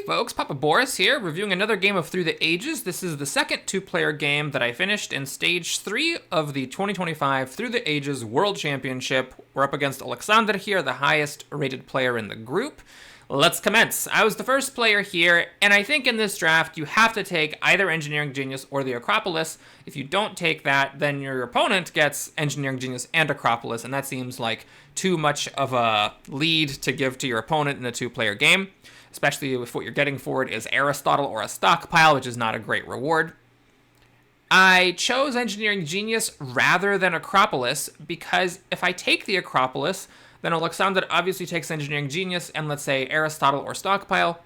folks, Papa Boris here, reviewing another game of Through the Ages. This is the second two-player game that I finished in Stage 3 of the 2025 Through the Ages World Championship. We're up against Alexander here, the highest-rated player in the group. Let's commence. I was the first player here, and I think in this draft you have to take either Engineering Genius or the Acropolis. If you don't take that, then your opponent gets Engineering Genius and Acropolis, and that seems like too much of a lead to give to your opponent in a two-player game, especially if what you're getting for it is Aristotle or a stockpile, which is not a great reward. I chose Engineering Genius rather than Acropolis because if I take the Acropolis, then Alexander obviously takes Engineering Genius and, let's say, Aristotle or Stockpile,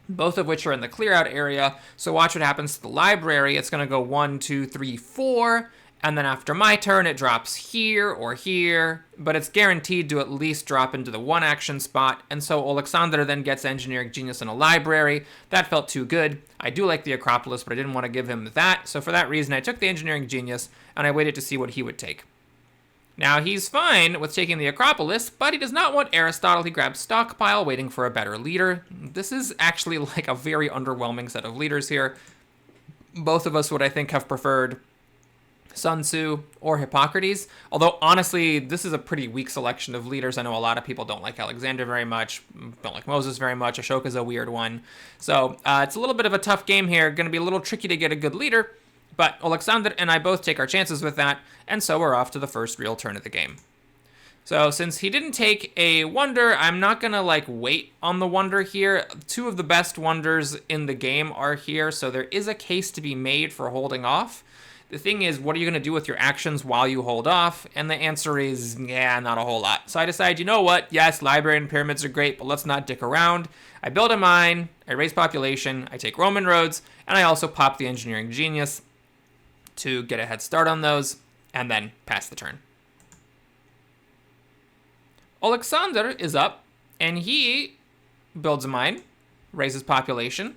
both of which are in the clear-out area. So watch what happens to the library. It's going to go 1, 2, 3, 4, and then after my turn, it drops here or here, but it's guaranteed to at least drop into the one action spot, and so Alexander then gets Engineering Genius in a library. That felt too good. I do like the Acropolis, but I didn't want to give him that, so for that reason, I took the Engineering Genius, and I waited to see what he would take. Now, he's fine with taking the Acropolis, but he does not want Aristotle. He grabs Stockpile, waiting for a better leader. This is actually like a very underwhelming set of leaders here. Both of us would, I think, have preferred Sun Tzu or Hippocrates, although honestly, this is a pretty weak selection of leaders. I know a lot of people don't like Alexander very much, don't like Moses very much. Ashoka's a weird one. So it's a little bit of a tough game here. Going to be a little tricky to get a good leader. But Alexander and I both take our chances with that, and so we're off to the first real turn of the game. So since he didn't take a wonder, I'm not going to wait on the wonder here. Two of the best wonders in the game are here, so there is a case to be made for holding off. The thing is, what are you going to do with your actions while you hold off? And the answer is, yeah, not a whole lot. So I decide, you know what? Yes, library and pyramids are great, but let's not dick around. I build a mine, I raise population, I take Roman roads, and I also pop the Engineering Genius to get a head start on those, and then pass the turn. Alexander is up, and he builds a mine, raises population,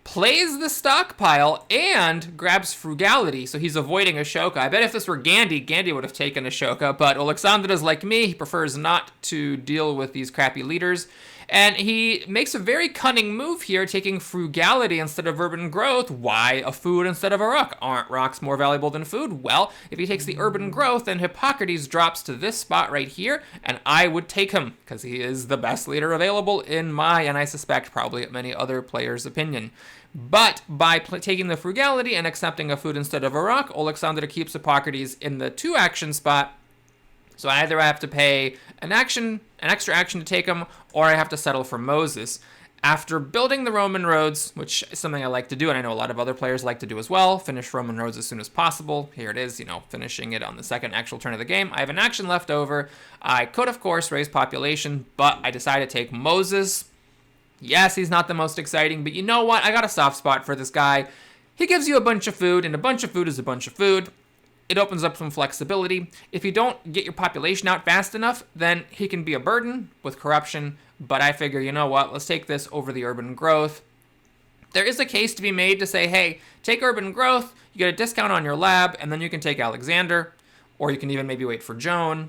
plays the stockpile, and grabs frugality, so he's avoiding Ashoka. I bet if this were Gandhi, Gandhi would have taken Ashoka, but Alexander is like me. He prefers not to deal with these crappy leaders, and he makes a very cunning move here, taking frugality instead of urban growth. Why a food instead of a rock? Aren't rocks more valuable than food? Well, if he takes the urban growth, then Hippocrates drops to this spot right here, and I would take him, because he is the best leader available in my, and I suspect probably many other players' opinion. But by taking the frugality and accepting a food instead of a rock, Alexander keeps Hippocrates in the 2-action spot. So either I have to pay an extra action to take him, or I have to settle for Moses. After building the Roman roads, which is something I like to do, and I know a lot of other players like to do as well, finish Roman roads as soon as possible. Here it is, finishing it on the second actual turn of the game. I have an action left over. I could, of course, raise population, but I decided to take Moses. Yes, he's not the most exciting, but you know what? I got a soft spot for this guy. He gives you a bunch of food, and a bunch of food is a bunch of food. It opens up some flexibility. If you don't get your population out fast enough, then he can be a burden with corruption, but I figure, you know what? Let's take this over the urban growth. There is a case to be made to say, hey, take urban growth, you get a discount on your lab, and then you can take Alexander, or you can even maybe wait for Joan.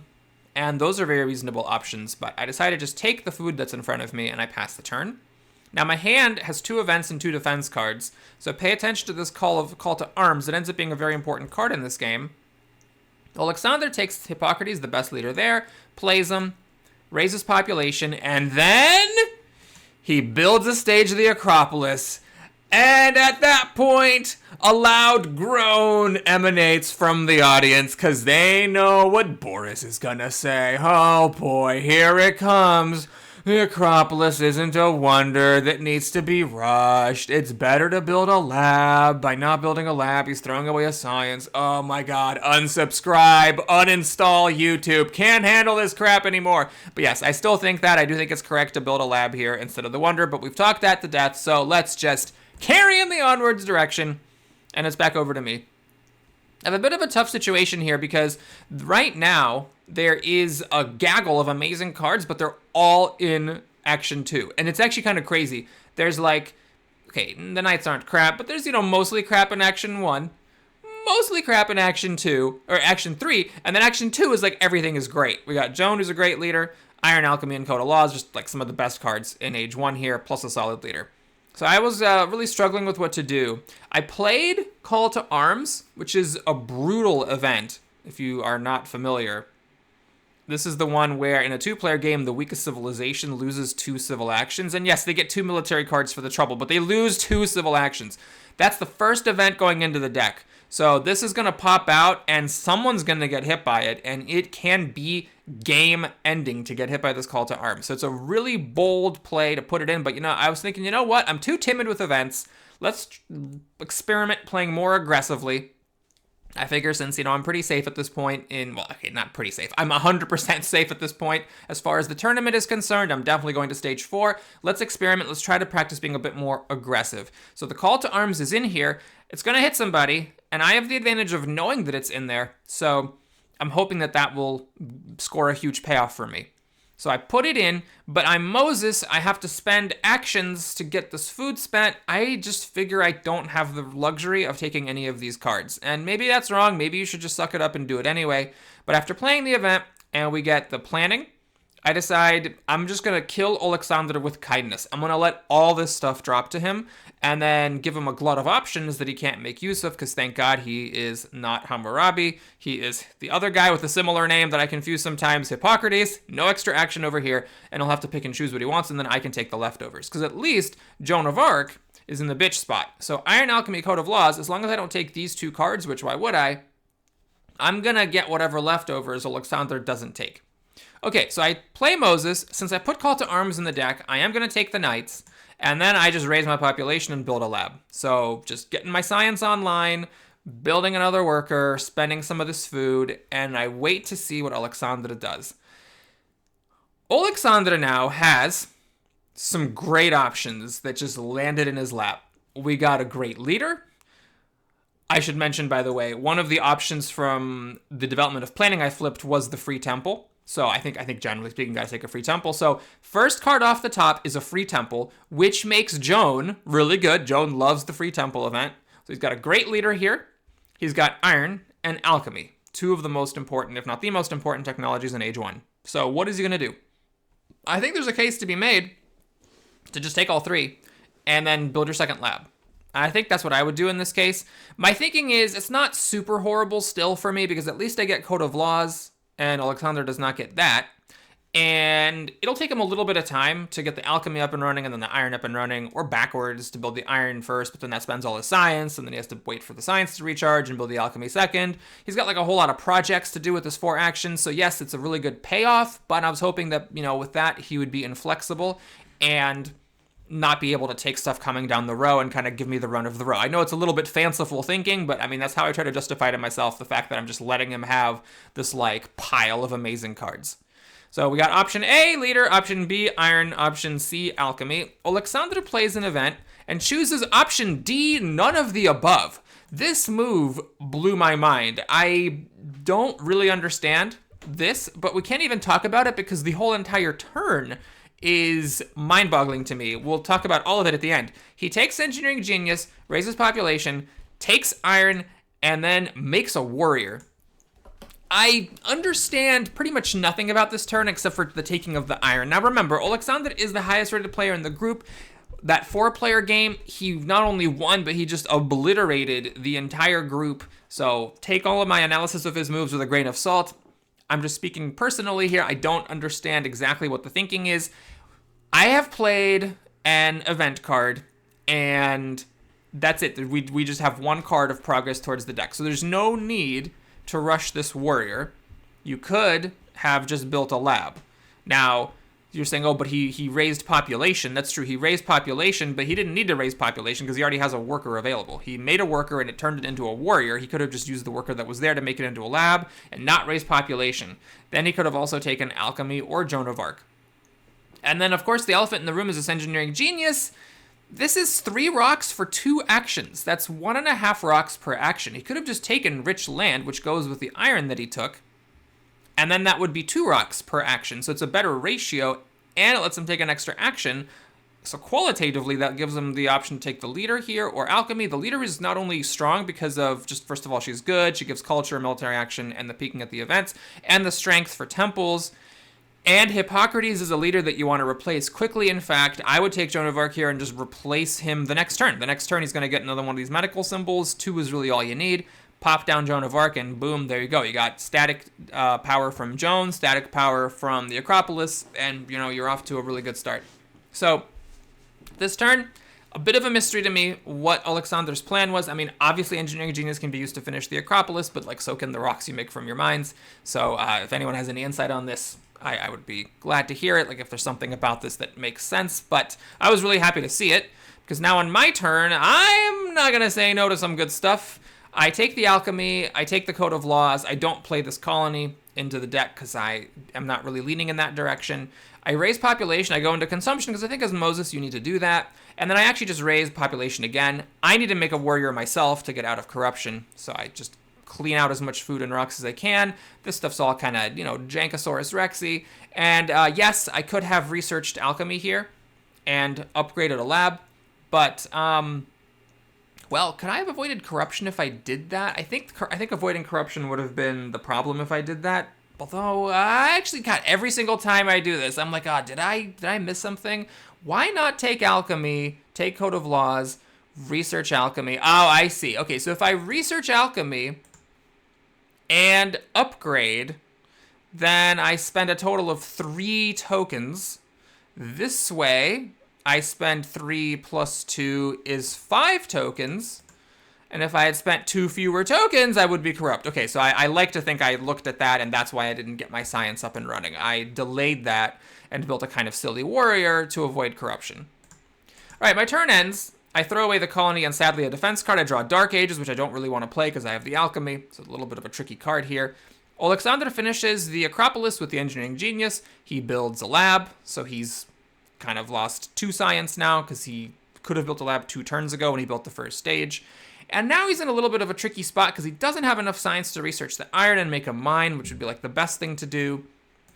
And those are very reasonable options, but I decided to just take the food that's in front of me, and I pass the turn. Now, my hand has 2 events and 2 defense cards, so pay attention to this call to arms. It ends up being a very important card in this game. Alexander takes Hippocrates, the best leader there, plays him, raises population, and then he builds a stage of the Acropolis. And at that point, a loud groan emanates from the audience because they know what Boris is gonna say. Oh boy, here it comes. The Acropolis isn't a wonder that needs to be rushed. It's better to build a lab. By not building a lab, he's throwing away a science. Oh my god, unsubscribe, uninstall YouTube. Can't handle this crap anymore. But yes, I still think that. I do think it's correct to build a lab here instead of the wonder, but we've talked that to death, so let's just carry in the onwards direction, and it's back over to me. I have a bit of a tough situation here because right now there is a gaggle of amazing cards, but they're all in Action 2. And it's actually kind of crazy. There's okay, the Knights aren't crap, but there's, mostly crap in Action 1, mostly crap in Action 2, or Action 3, and then Action 2 is everything is great. We got Joan, who's a great leader, Iron Alchemy and Code of Laws, just some of the best cards in Age 1 here, plus a solid leader. So I was really struggling with what to do. I played Call to Arms, which is a brutal event, if you are not familiar. This is the one where, in a two-player game, the weakest civilization loses 2 civil actions. And yes, they get 2 military cards for the trouble, but they lose 2 civil actions. That's the first event going into the deck. So this is going to pop out, and someone's going to get hit by it, and it can be game-ending to get hit by this Call to Arms. So it's a really bold play to put it in, but, I was thinking, you know what? I'm too timid with events. Let's experiment playing more aggressively. I figure since, I'm pretty safe at this point not pretty safe. I'm 100% safe at this point. As far as the tournament is concerned, I'm definitely going to stage 4. Let's experiment. Let's try to practice being a bit more aggressive. So the Call to Arms is in here. It's going to hit somebody, and I have the advantage of knowing that it's in there. So I'm hoping that will score a huge payoff for me. So I put it in, but I'm Moses. I have to spend actions to get this food spent. I just figure I don't have the luxury of taking any of these cards. And maybe that's wrong. Maybe you should just suck it up and do it anyway. But after playing the event and we get the planning, I decide I'm just going to kill Alexander with kindness. I'm going to let all this stuff drop to him and then give him a glut of options that he can't make use of because thank God he is not Hammurabi. He is the other guy with a similar name that I confuse sometimes, Hippocrates. No extra action over here, and he'll have to pick and choose what he wants, and then I can take the leftovers. Because at least Joan of Arc is in the bitch spot. So Iron Alchemy Code of Laws, as long as I don't take these 2 cards, which why would I, I'm going to get whatever leftovers Alexander doesn't take. Okay, so I play Moses. Since I put Call to Arms in the deck, I am going to take the Knights, and then I just raise my population and build a lab. So just getting my science online, building another worker, spending some of this food, and I wait to see what Alexander does. Alexander now has some great options that just landed in his lap. We got a great leader. I should mention, by the way, one of the options from the development of planning I flipped was the free temple. So I think generally speaking, guys take a free temple. So first card off the top is a free temple, which makes Joan really good. Joan loves the free temple event. So he's got a great leader here. He's got iron and alchemy, 2 of the most important, if not the most important technologies in Age 1. So what is he going to do? I think there's a case to be made to just take all 3 and then build your second lab. I think that's what I would do in this case. My thinking is it's not super horrible still for me because at least I get Code of Laws, and Alexander does not get that. And it'll take him a little bit of time to get the alchemy up and running and then the iron up and running, or backwards to build the iron first, but then that spends all his science, and then he has to wait for the science to recharge and build the alchemy second. He's got like a whole lot of projects to do with his 4 actions, so yes, it's a really good payoff, but I was hoping that, with that, he would be inflexible and not be able to take stuff coming down the row and kind of give me the run of the row. I know it's a little bit fanciful thinking, but I mean, that's how I try to justify to myself the fact that I'm just letting him have this pile of amazing cards. So we got option A, leader, option B, iron, option C, alchemy. Alexander plays an event and chooses option D, none of the above. This move blew my mind. I don't really understand this, but we can't even talk about it because the whole entire turn is mind-boggling to me. We'll talk about all of it at the end. He takes Engineering Genius, raises population, takes iron, and then makes a warrior. I understand pretty much nothing about this turn except for the taking of the iron. Now remember, Alexander is the highest rated player in the group. That 4-player game, he not only won, but he just obliterated the entire group. So take all of my analysis of his moves with a grain of salt. I'm just speaking personally here. I don't understand exactly what the thinking is. I have played an event card, and that's it. We just have 1 card of progress towards the deck. So there's no need to rush this warrior. You could have just built a lab. Now, you're saying, oh, but he raised population. That's true. He raised population, but he didn't need to raise population because he already has a worker available. He made a worker and it turned it into a warrior. He could have just used the worker that was there to make it into a lab and not raise population. Then he could have also taken alchemy or Joan of Arc. And then, of course, the elephant in the room is this Engineering Genius. This is 3 rocks for 2 actions. That's 1.5 rocks per action. He could have just taken Rich Land, which goes with the iron that he took, and then that would be 2 rocks per action. So it's a better ratio, and it lets him take an extra action. So qualitatively, that gives him the option to take the leader here or alchemy. The leader is not only strong because of just, first of all, she's good. She gives culture, military action, and the peeking at the events, and the strength for temples. And Hippocrates is a leader that you want to replace quickly. In fact, I would take Joan of Arc here and just replace him the next turn. The next turn, he's going to get another one of these medical symbols. 2 is really all you need. Pop down Joan of Arc, and boom, there you go. You got static power from Joan, static power from the Acropolis, and, you're off to a really good start. So, this turn, a bit of a mystery to me what Alexander's plan was. I mean, obviously Engineering Genius can be used to finish the Acropolis, but so can the rocks you make from your mines. So if anyone has any insight on this, I would be glad to hear it, if there's something about this that makes sense. But I was really happy to see it, because now on my turn, I'm not going to say no to some good stuff. I take the Alchemy, I take the Code of Laws, I don't play this colony into the deck because I am not really leaning in that direction. I raise population, I go into consumption because I think as Moses you need to do that. And then I actually just raise population again. I need to make a warrior myself to get out of corruption, so I just clean out as much food and rocks as I can. This stuff's all kind of, Jankosaurus Rexy. And yes, I could have researched alchemy here and upgraded a lab, but well, could I have avoided corruption if I did that? I think avoiding corruption would have been the problem if I did that. Although I actually got every single time I do this, I'm like, did I miss something? Why not take alchemy, take Code of Laws, research alchemy? Oh, I see. Okay, so if I research alchemy and upgrade, then I spend a total of 3 tokens. This way, I spend 3 plus 2 is 5 tokens. And if I had spent 2 fewer tokens, I would be corrupt. Okay, so I like to think I looked at that, and that's why I didn't get my science up and running. I delayed that and built a kind of silly warrior to avoid corruption. All right, my turn ends. I throw away the colony and sadly a defense card. I draw Dark Ages, which I don't really want to play because I have the Alchemy. So a little bit of a tricky card here. Alexander finishes the Acropolis with the Engineering Genius. He builds a lab, so he's kind of lost 2 science now because he could have built a lab 2 turns ago when he built the first stage. And now he's in a little bit of a tricky spot because he doesn't have enough science to research the iron and make a mine, which would be the best thing to do.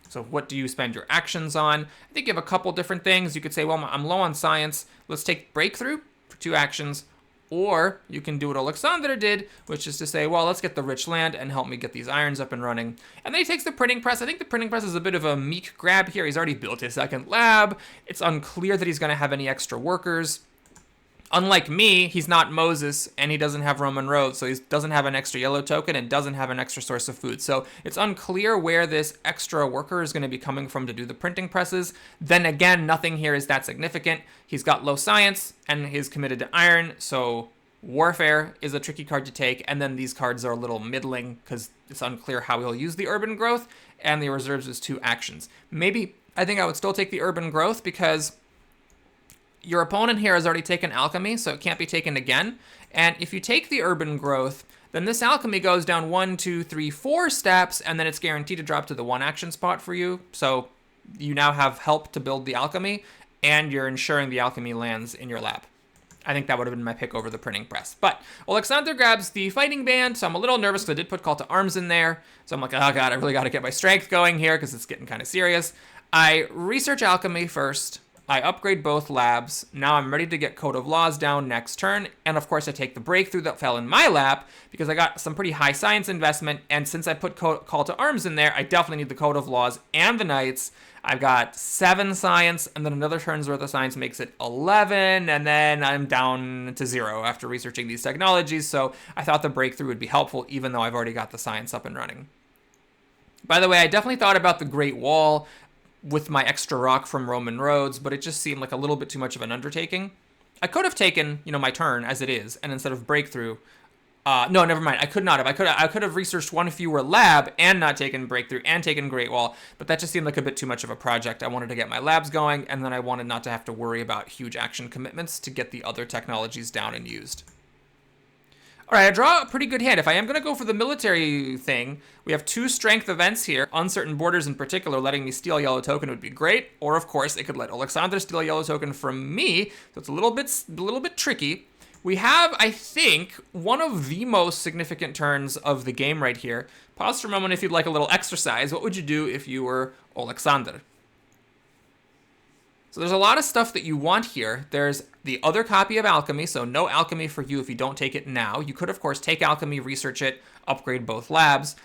So what do you spend your actions on? I think you have a couple different things. You could say, well, I'm low on science. Let's take Breakthrough for 2 actions. Or you can do what Alexander did, which is to say, well, let's get the rich land and help me get these irons up and running. And then he takes the printing press. I think the printing press is a bit of a meek grab here. He's already built his second lab. It's unclear that he's going to have any extra workers. Unlike me, he's not Moses, and he doesn't have Roman roads, so he doesn't have an extra yellow token and doesn't have an extra source of food. So it's unclear where this extra worker is going to be coming from to do the printing presses. Then again, nothing here is that significant. He's got low science, and he's committed to iron, so warfare is a tricky card to take. And then these cards are a little middling, because it's unclear how he'll use the urban growth, and the reserves is 2 actions. Maybe, I think I would still take the urban growth, because your opponent here has already taken alchemy, so it can't be taken again. And if you take the urban growth, then this alchemy goes down 1, 2, 3, 4 steps, and then it's guaranteed to drop to the 1 action spot for you. So you now have help to build the alchemy, and you're ensuring the alchemy lands in your lab. I think that would have been my pick over the printing press. But Alexander grabs the fighting band, so I'm a little nervous because I did put call to arms in there. So I'm like, oh god, I really got to get my strength going here because it's getting kind of serious. I research alchemy first. I upgrade both labs. Now I'm ready to get Code of Laws down next turn. And of course I take the Breakthrough that fell in my lap because I got some pretty high science investment. And since I put Call to Arms in there, I definitely need the Code of Laws and the Knights. I've got 7 science, and then another turn's worth of science makes it 11, and then I'm down to 0 after researching these technologies. So I thought the Breakthrough would be helpful, even though I've already got the science up and running. By the way, I definitely thought about the Great Wall with my extra rock from Roman roads, but it just seemed like a little bit too much of an undertaking. I could have taken, my turn as it is, and instead of Breakthrough, no, never mind. I could not have. I could have researched 1 fewer lab and not taken Breakthrough and taken Great Wall, but that just seemed like a bit too much of a project. I wanted to get my labs going, and then I wanted not to have to worry about huge action commitments to get the other technologies down and used. All right, I draw a pretty good hand. If I am going to go for the military thing, we have 2 strength events here. Uncertain Borders in particular, letting me steal a yellow token would be great. Or, of course, it could let Alexander steal a yellow token from me, so it's a little bit tricky. We have, I think, one of the most significant turns of the game right here. Pause for a moment if you'd like a little exercise. What would you do if you were Alexander? So there's a lot of stuff that you want here. There's the other copy of Alchemy, so no Alchemy for you if you don't take it now. You could, of course, take Alchemy, research it, upgrade both labs.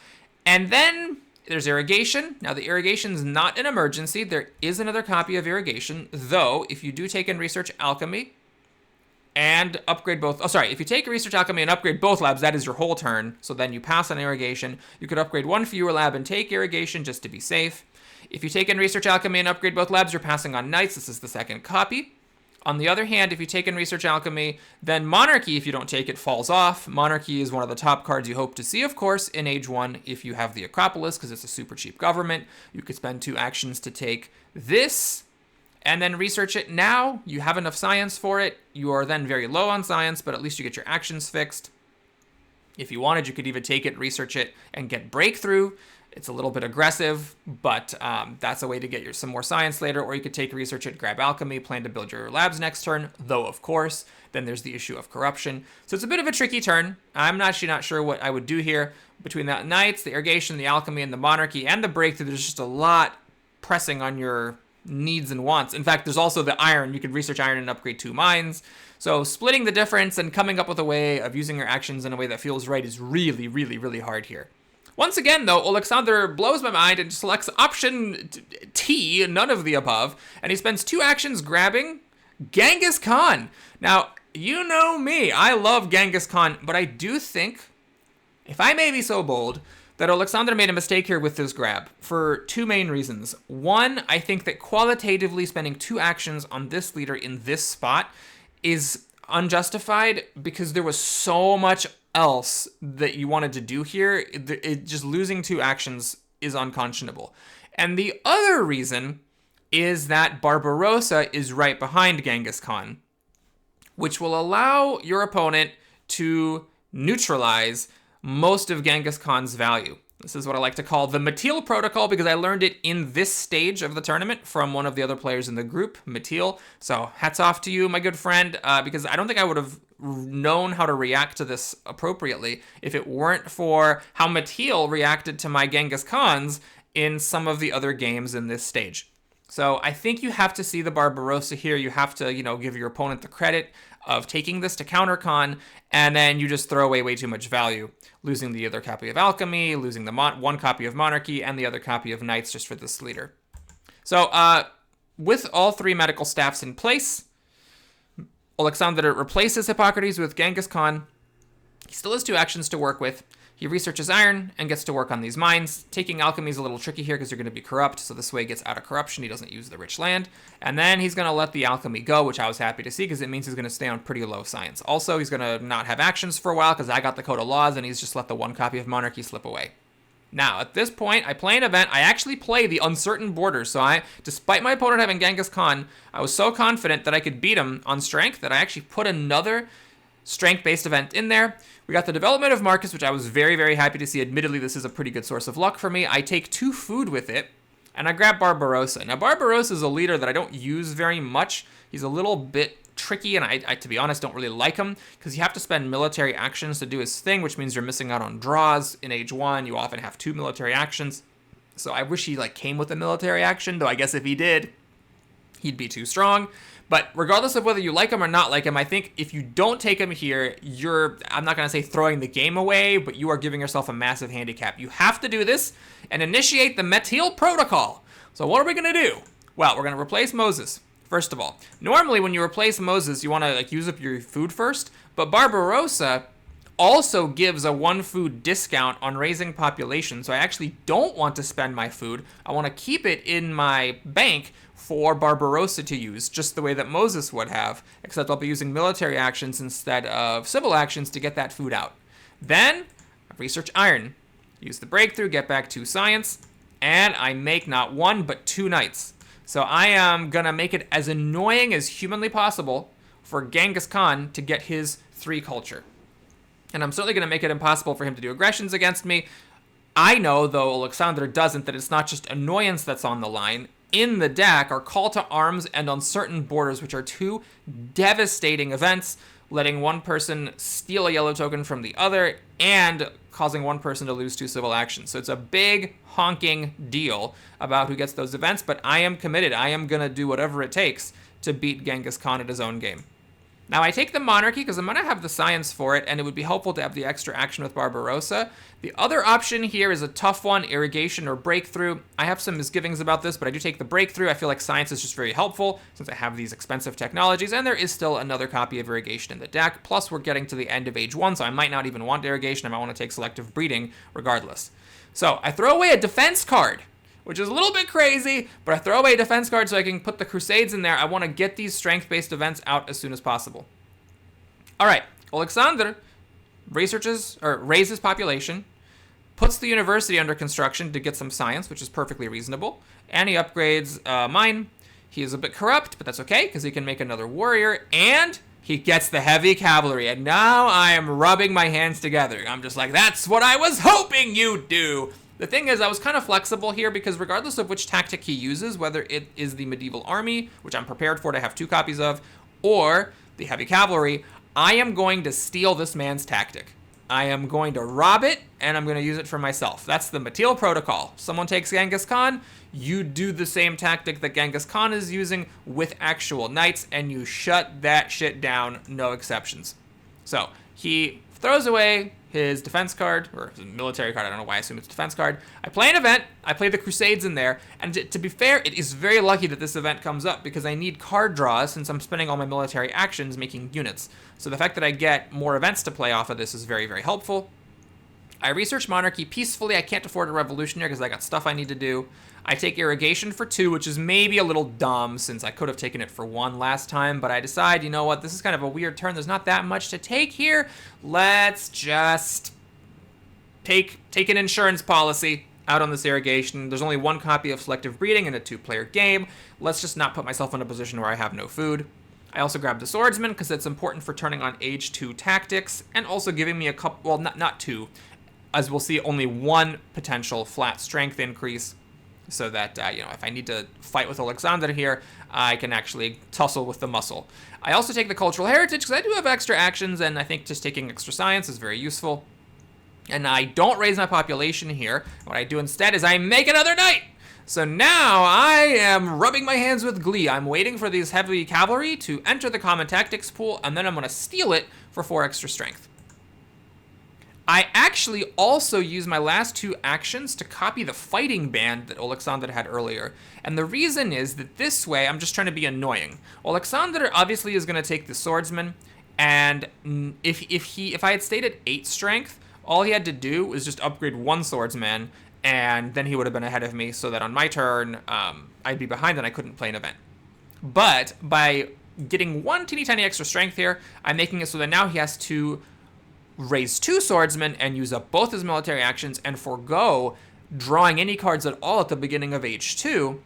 And then there's irrigation. Now, the irrigation is not an emergency. There is another copy of irrigation, though if you do take in research alchemy and upgrade both, if you take research alchemy and upgrade both labs, that is your whole turn. So then you pass on irrigation. You could upgrade one fewer lab and take irrigation just to be safe. If you take in research alchemy and upgrade both labs, you're passing on knights. This is the second copy. On the other hand, if you take in research alchemy, then monarchy, if you don't take it, falls off. Monarchy is one of the top cards you hope to see, of course, in Age 1 if you have the Acropolis, because it's a super cheap government. You could spend 2 actions to take this and then research it now. You have enough science for it. You are then very low on science, but at least you get your actions fixed. If you wanted, you could even take it, research it, and get breakthrough. It's a little bit aggressive, but that's a way to get some more science later. Or you could take research it, grab alchemy, plan to build your labs next turn, though, of course, then there's the issue of corruption. So it's a bit of a tricky turn. I'm actually not sure what I would do here. Between the knights, the irrigation, the alchemy, and the monarchy, and the breakthrough, there's just a lot pressing on your needs and wants. In fact, there's also the iron. You could research iron and upgrade 2 mines. So splitting the difference and coming up with a way of using your actions in a way that feels right is really, really, really hard here. Once again, though, Alexander blows my mind and selects option T, none of the above, and he spends 2 actions grabbing Genghis Khan. Now, you know me, I love Genghis Khan, but I do think, if I may be so bold, that Alexander made a mistake here with this grab for 2 main reasons. One, I think that qualitatively spending 2 actions on this leader in this spot is unjustified because there was so much else that you wanted to do here. Just losing 2 actions is unconscionable. And the other reason is that Barbarossa is right behind Genghis Khan, which will allow your opponent to neutralize most of Genghis Khan's value. This is what I like to call the METIL protocol because I learned it in this stage of the tournament from one of the other players in the group, METIL. So hats off to you, my good friend, because I don't think I would have known how to react to this appropriately if it weren't for how METIL reacted to my Genghis Khans in some of the other games in this stage. So I think you have to see the Barbarossa here. You have to, give your opponent the credit of taking this to counter Khan, and then you just throw away way too much value, losing the other copy of alchemy, losing the one copy of monarchy, and the other copy of knights just for this leader. So with all 3 medical staffs in place, Alexander replaces Hippocrates with Genghis Khan. He still has 2 actions to work with. He researches iron and gets to work on these mines. Taking alchemy is a little tricky here because you're going to be corrupt, so this way he gets out of corruption. He doesn't use the rich land. And then he's going to let the alchemy go, which I was happy to see because it means he's going to stay on pretty low science. Also, he's going to not have actions for a while because I got the Code of Laws and he's just let the 1 copy of monarchy slip away. Now, at this point, I play an event. I actually play the Uncertain Borders, so despite my opponent having Genghis Khan, I was so confident that I could beat him on strength that I actually put another strength-based event in there. We got the development of Marcus, which I was very, very happy to see. Admittedly, this is a pretty good source of luck for me. I take 2 food with it, and I grab Barbarossa. Now, Barbarossa is a leader that I don't use very much. He's a little bit tricky, and I to be honest, don't really like him, because you have to spend military actions to do his thing, which means you're missing out on draws. In Age 1, you often have 2 military actions. So I wish he came with a military action, though I guess if he did, he'd be too strong. But regardless of whether you like him or not like him, I think if you don't take him here, I'm not going to say throwing the game away, but you are giving yourself a massive handicap. You have to do this and initiate the METIL protocol. So what are we going to do? Well, we're going to replace Moses, first of all. Normally, when you replace Moses, you want to use up your food first, but Barbarossa also gives a 1 food discount on raising population, so I actually don't want to spend my food. I want to keep it in my bank for Barbarossa to use, just the way that Moses would have, except I'll be using military actions instead of civil actions to get that food out. Then, research iron. Use the breakthrough, get back 2 science, and I make not 1, but 2 knights. So I am going to make it as annoying as humanly possible for Genghis Khan to get his 3 culture. And I'm certainly going to make it impossible for him to do aggressions against me. I know, though Alexander doesn't, that it's not just annoyance that's on the line. In the deck are Call to Arms and Uncertain Borders, which are 2 devastating events, letting 1 person steal a yellow token from the other and causing 1 person to lose 2 civil actions. So it's a big honking deal about who gets those events, but I am committed. I am going to do whatever it takes to beat Genghis Khan at his own game. Now, I take the monarchy because I'm going to have the science for it, and it would be helpful to have the extra action with Barbarossa. The other option here is a tough one, irrigation or breakthrough. I have some misgivings about this, but I do take the breakthrough. I feel like science is just very helpful since I have these expensive technologies, and there is still another copy of irrigation in the deck. Plus, we're getting to the end of Age 1, so I might not even want irrigation. I might want to take selective breeding regardless. So I throw away a defense card, which is a little bit crazy, but I throw away a defense card so I can put the Crusades in there. I want to get these strength-based events out as soon as possible. All right, Alexander raises population, puts the university under construction to get some science, which is perfectly reasonable, and he upgrades mine. He is a bit corrupt, but that's okay, because he can make another warrior, and he gets the heavy cavalry, and now I am rubbing my hands together. I'm just like, that's what I was hoping you'd do. The thing is, I was kind of flexible here because regardless of which tactic he uses, whether it is the medieval army, which I'm prepared for to have 2 copies of, or the heavy cavalry, I am going to steal this man's tactic. I am going to rob it, and I'm going to use it for myself. That's the METIL protocol. Someone takes Genghis Khan, you do the same tactic that Genghis Khan is using with actual knights, and you shut that shit down, no exceptions. So, he throws away his defense card, or his military card, I don't know why I assume it's defense card. I play an event, I play the Crusades in there, and to be fair, it is very lucky that this event comes up because I need card draws since I'm spending all my military actions making units. So the fact that I get more events to play off of this is very, very helpful. I research monarchy peacefully. I can't afford a revolutionary because I got stuff I need to do. I take irrigation for 2, which is maybe a little dumb since I could have taken it for 1 last time, but I decide, you know what, this is kind of a weird turn. There's not that much to take here. Let's just take an insurance policy out on this irrigation. There's only 1 copy of selective breeding in a 2-player game. Let's just not put myself in a position where I have no food. I also grab the swordsman because it's important for turning on Age 2 tactics and also giving me a couple, well, not 2, as we'll see, only 1 potential flat strength increase. So that, if I need to fight with Alexander here, I can actually tussle with the muscle. I also take the cultural heritage because I do have extra actions, and I think just taking extra science is very useful. And I don't raise my population here. What I do instead is I make another knight! So now I am rubbing my hands with glee. I'm waiting for these heavy cavalry to enter the common tactics pool, and then I'm going to steal it for 4 extra strength. I actually also use my last 2 actions to copy the fighting band that Alexander had earlier. And the reason is that this way, I'm just trying to be annoying. Alexander obviously is going to take the swordsman, and if I had stayed at 8 strength, all he had to do was just upgrade 1 swordsman, and then he would have been ahead of me, so that on my turn, I'd be behind and I couldn't play an event. But by getting 1 teeny tiny extra strength here, I'm making it so that now he has to raise 2 swordsmen and use up both his military actions and forego drawing any cards at all at the beginning of Age 2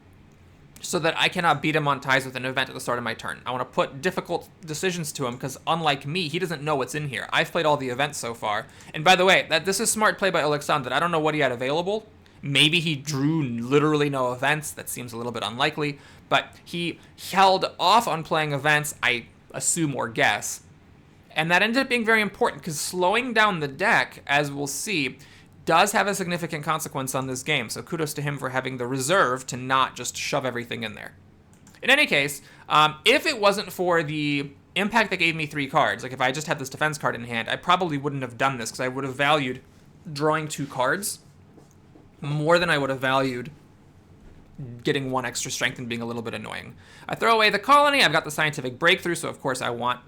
so that I cannot beat him on ties with an event at the start of my turn. I want to put difficult decisions to him because unlike me, he doesn't know what's in here. I've played all the events so far. And by the way, this is smart play by Alexander. I don't know what he had available. Maybe he drew literally no events. That seems a little bit unlikely. But he held off on playing events, I assume or guess. And that ended up being very important because slowing down the deck, as we'll see, does have a significant consequence on this game. So kudos to him for having the reserve to not just shove everything in there. In any case, if it wasn't for the impact that gave me 3 cards, like if I just had this defense card in hand, I probably wouldn't have done this because I would have valued drawing 2 cards more than I would have valued getting 1 extra strength and being a little bit annoying. I throw away the colony. I've got the scientific breakthrough, so of course I want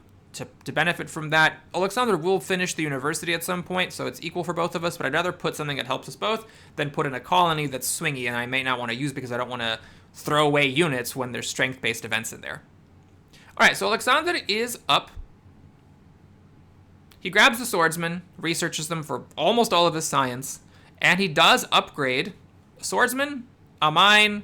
to benefit from that. Alexander will finish the university at some point, so it's equal for both of us, but I'd rather put something that helps us both than put in a colony that's swingy and I may not want to use because I don't want to throw away units when there's strength-based events in there. All right, so Alexander is up. He grabs the swordsman, researches them for almost all of his science, and he does upgrade a swordsman, a mine,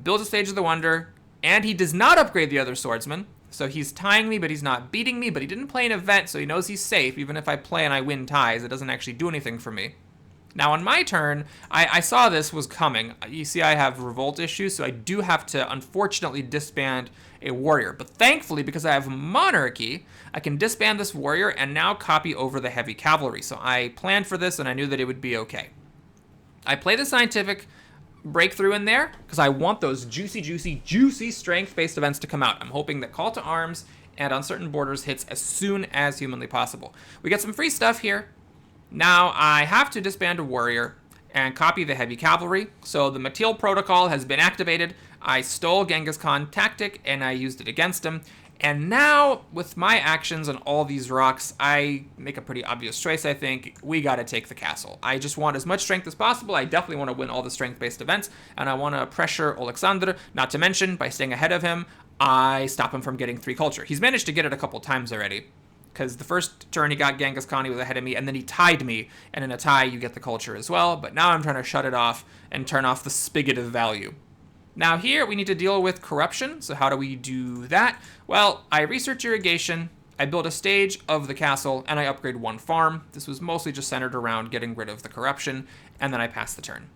builds a Stage of the Wonder, and he does not upgrade the other swordsman. So he's tying me, but he's not beating me, but he didn't play an event, so he knows he's safe. Even if I play and I win ties, it doesn't actually do anything for me. Now on my turn, I saw this was coming. You see I have revolt issues, so I do have to unfortunately disband a warrior. But thankfully, because I have monarchy, I can disband this warrior and now copy over the heavy cavalry. So I planned for this and I knew that it would be okay. I play the scientific breakthrough in there because I want those juicy strength-based events to come out. I'm hoping that Call to Arms and on certain borders hits as soon as humanly possible. We get some free stuff here. Now I have to disband a warrior and copy the heavy cavalry. So the METIL protocol has been activated. I stole Genghis Khan tactic and I used it against him. And now, with my actions on all these rocks, I make a pretty obvious choice, I think. We gotta take the castle. I just want as much strength as possible. I definitely want to win all the strength-based events, and I want to pressure Alexander, not to mention, by staying ahead of him, I stop him from getting 3 culture. He's managed to get it a couple times already, because the first turn he got Genghis Khan, he was ahead of me, and then he tied me, and in a tie, you get the culture as well, but now I'm trying to shut it off and turn off the spigot of value. Now here, we need to deal with corruption, so how do we do that? Well, I research irrigation, I build a stage of the castle, and I upgrade 1 farm. This was mostly just centered around getting rid of the corruption, and then I pass the turn.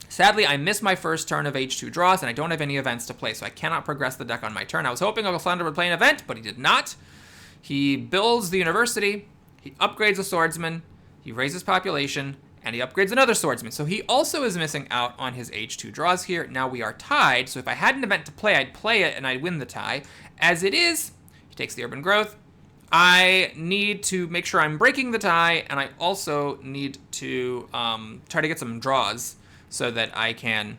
Sadly, I missed my first turn of H2 draws, and I don't have any events to play, so I cannot progress the deck on my turn. I was hoping Alexander would play an event, but he did not. He builds the university, he upgrades a swordsman, he raises population, and he upgrades another swordsman. So he also is missing out on his H2 draws here. Now we are tied, so if I had an event to play, I'd play it and I'd win the tie. As it is, he takes the urban growth. I need to make sure I'm breaking the tie, and I also need to try to get some draws so that I can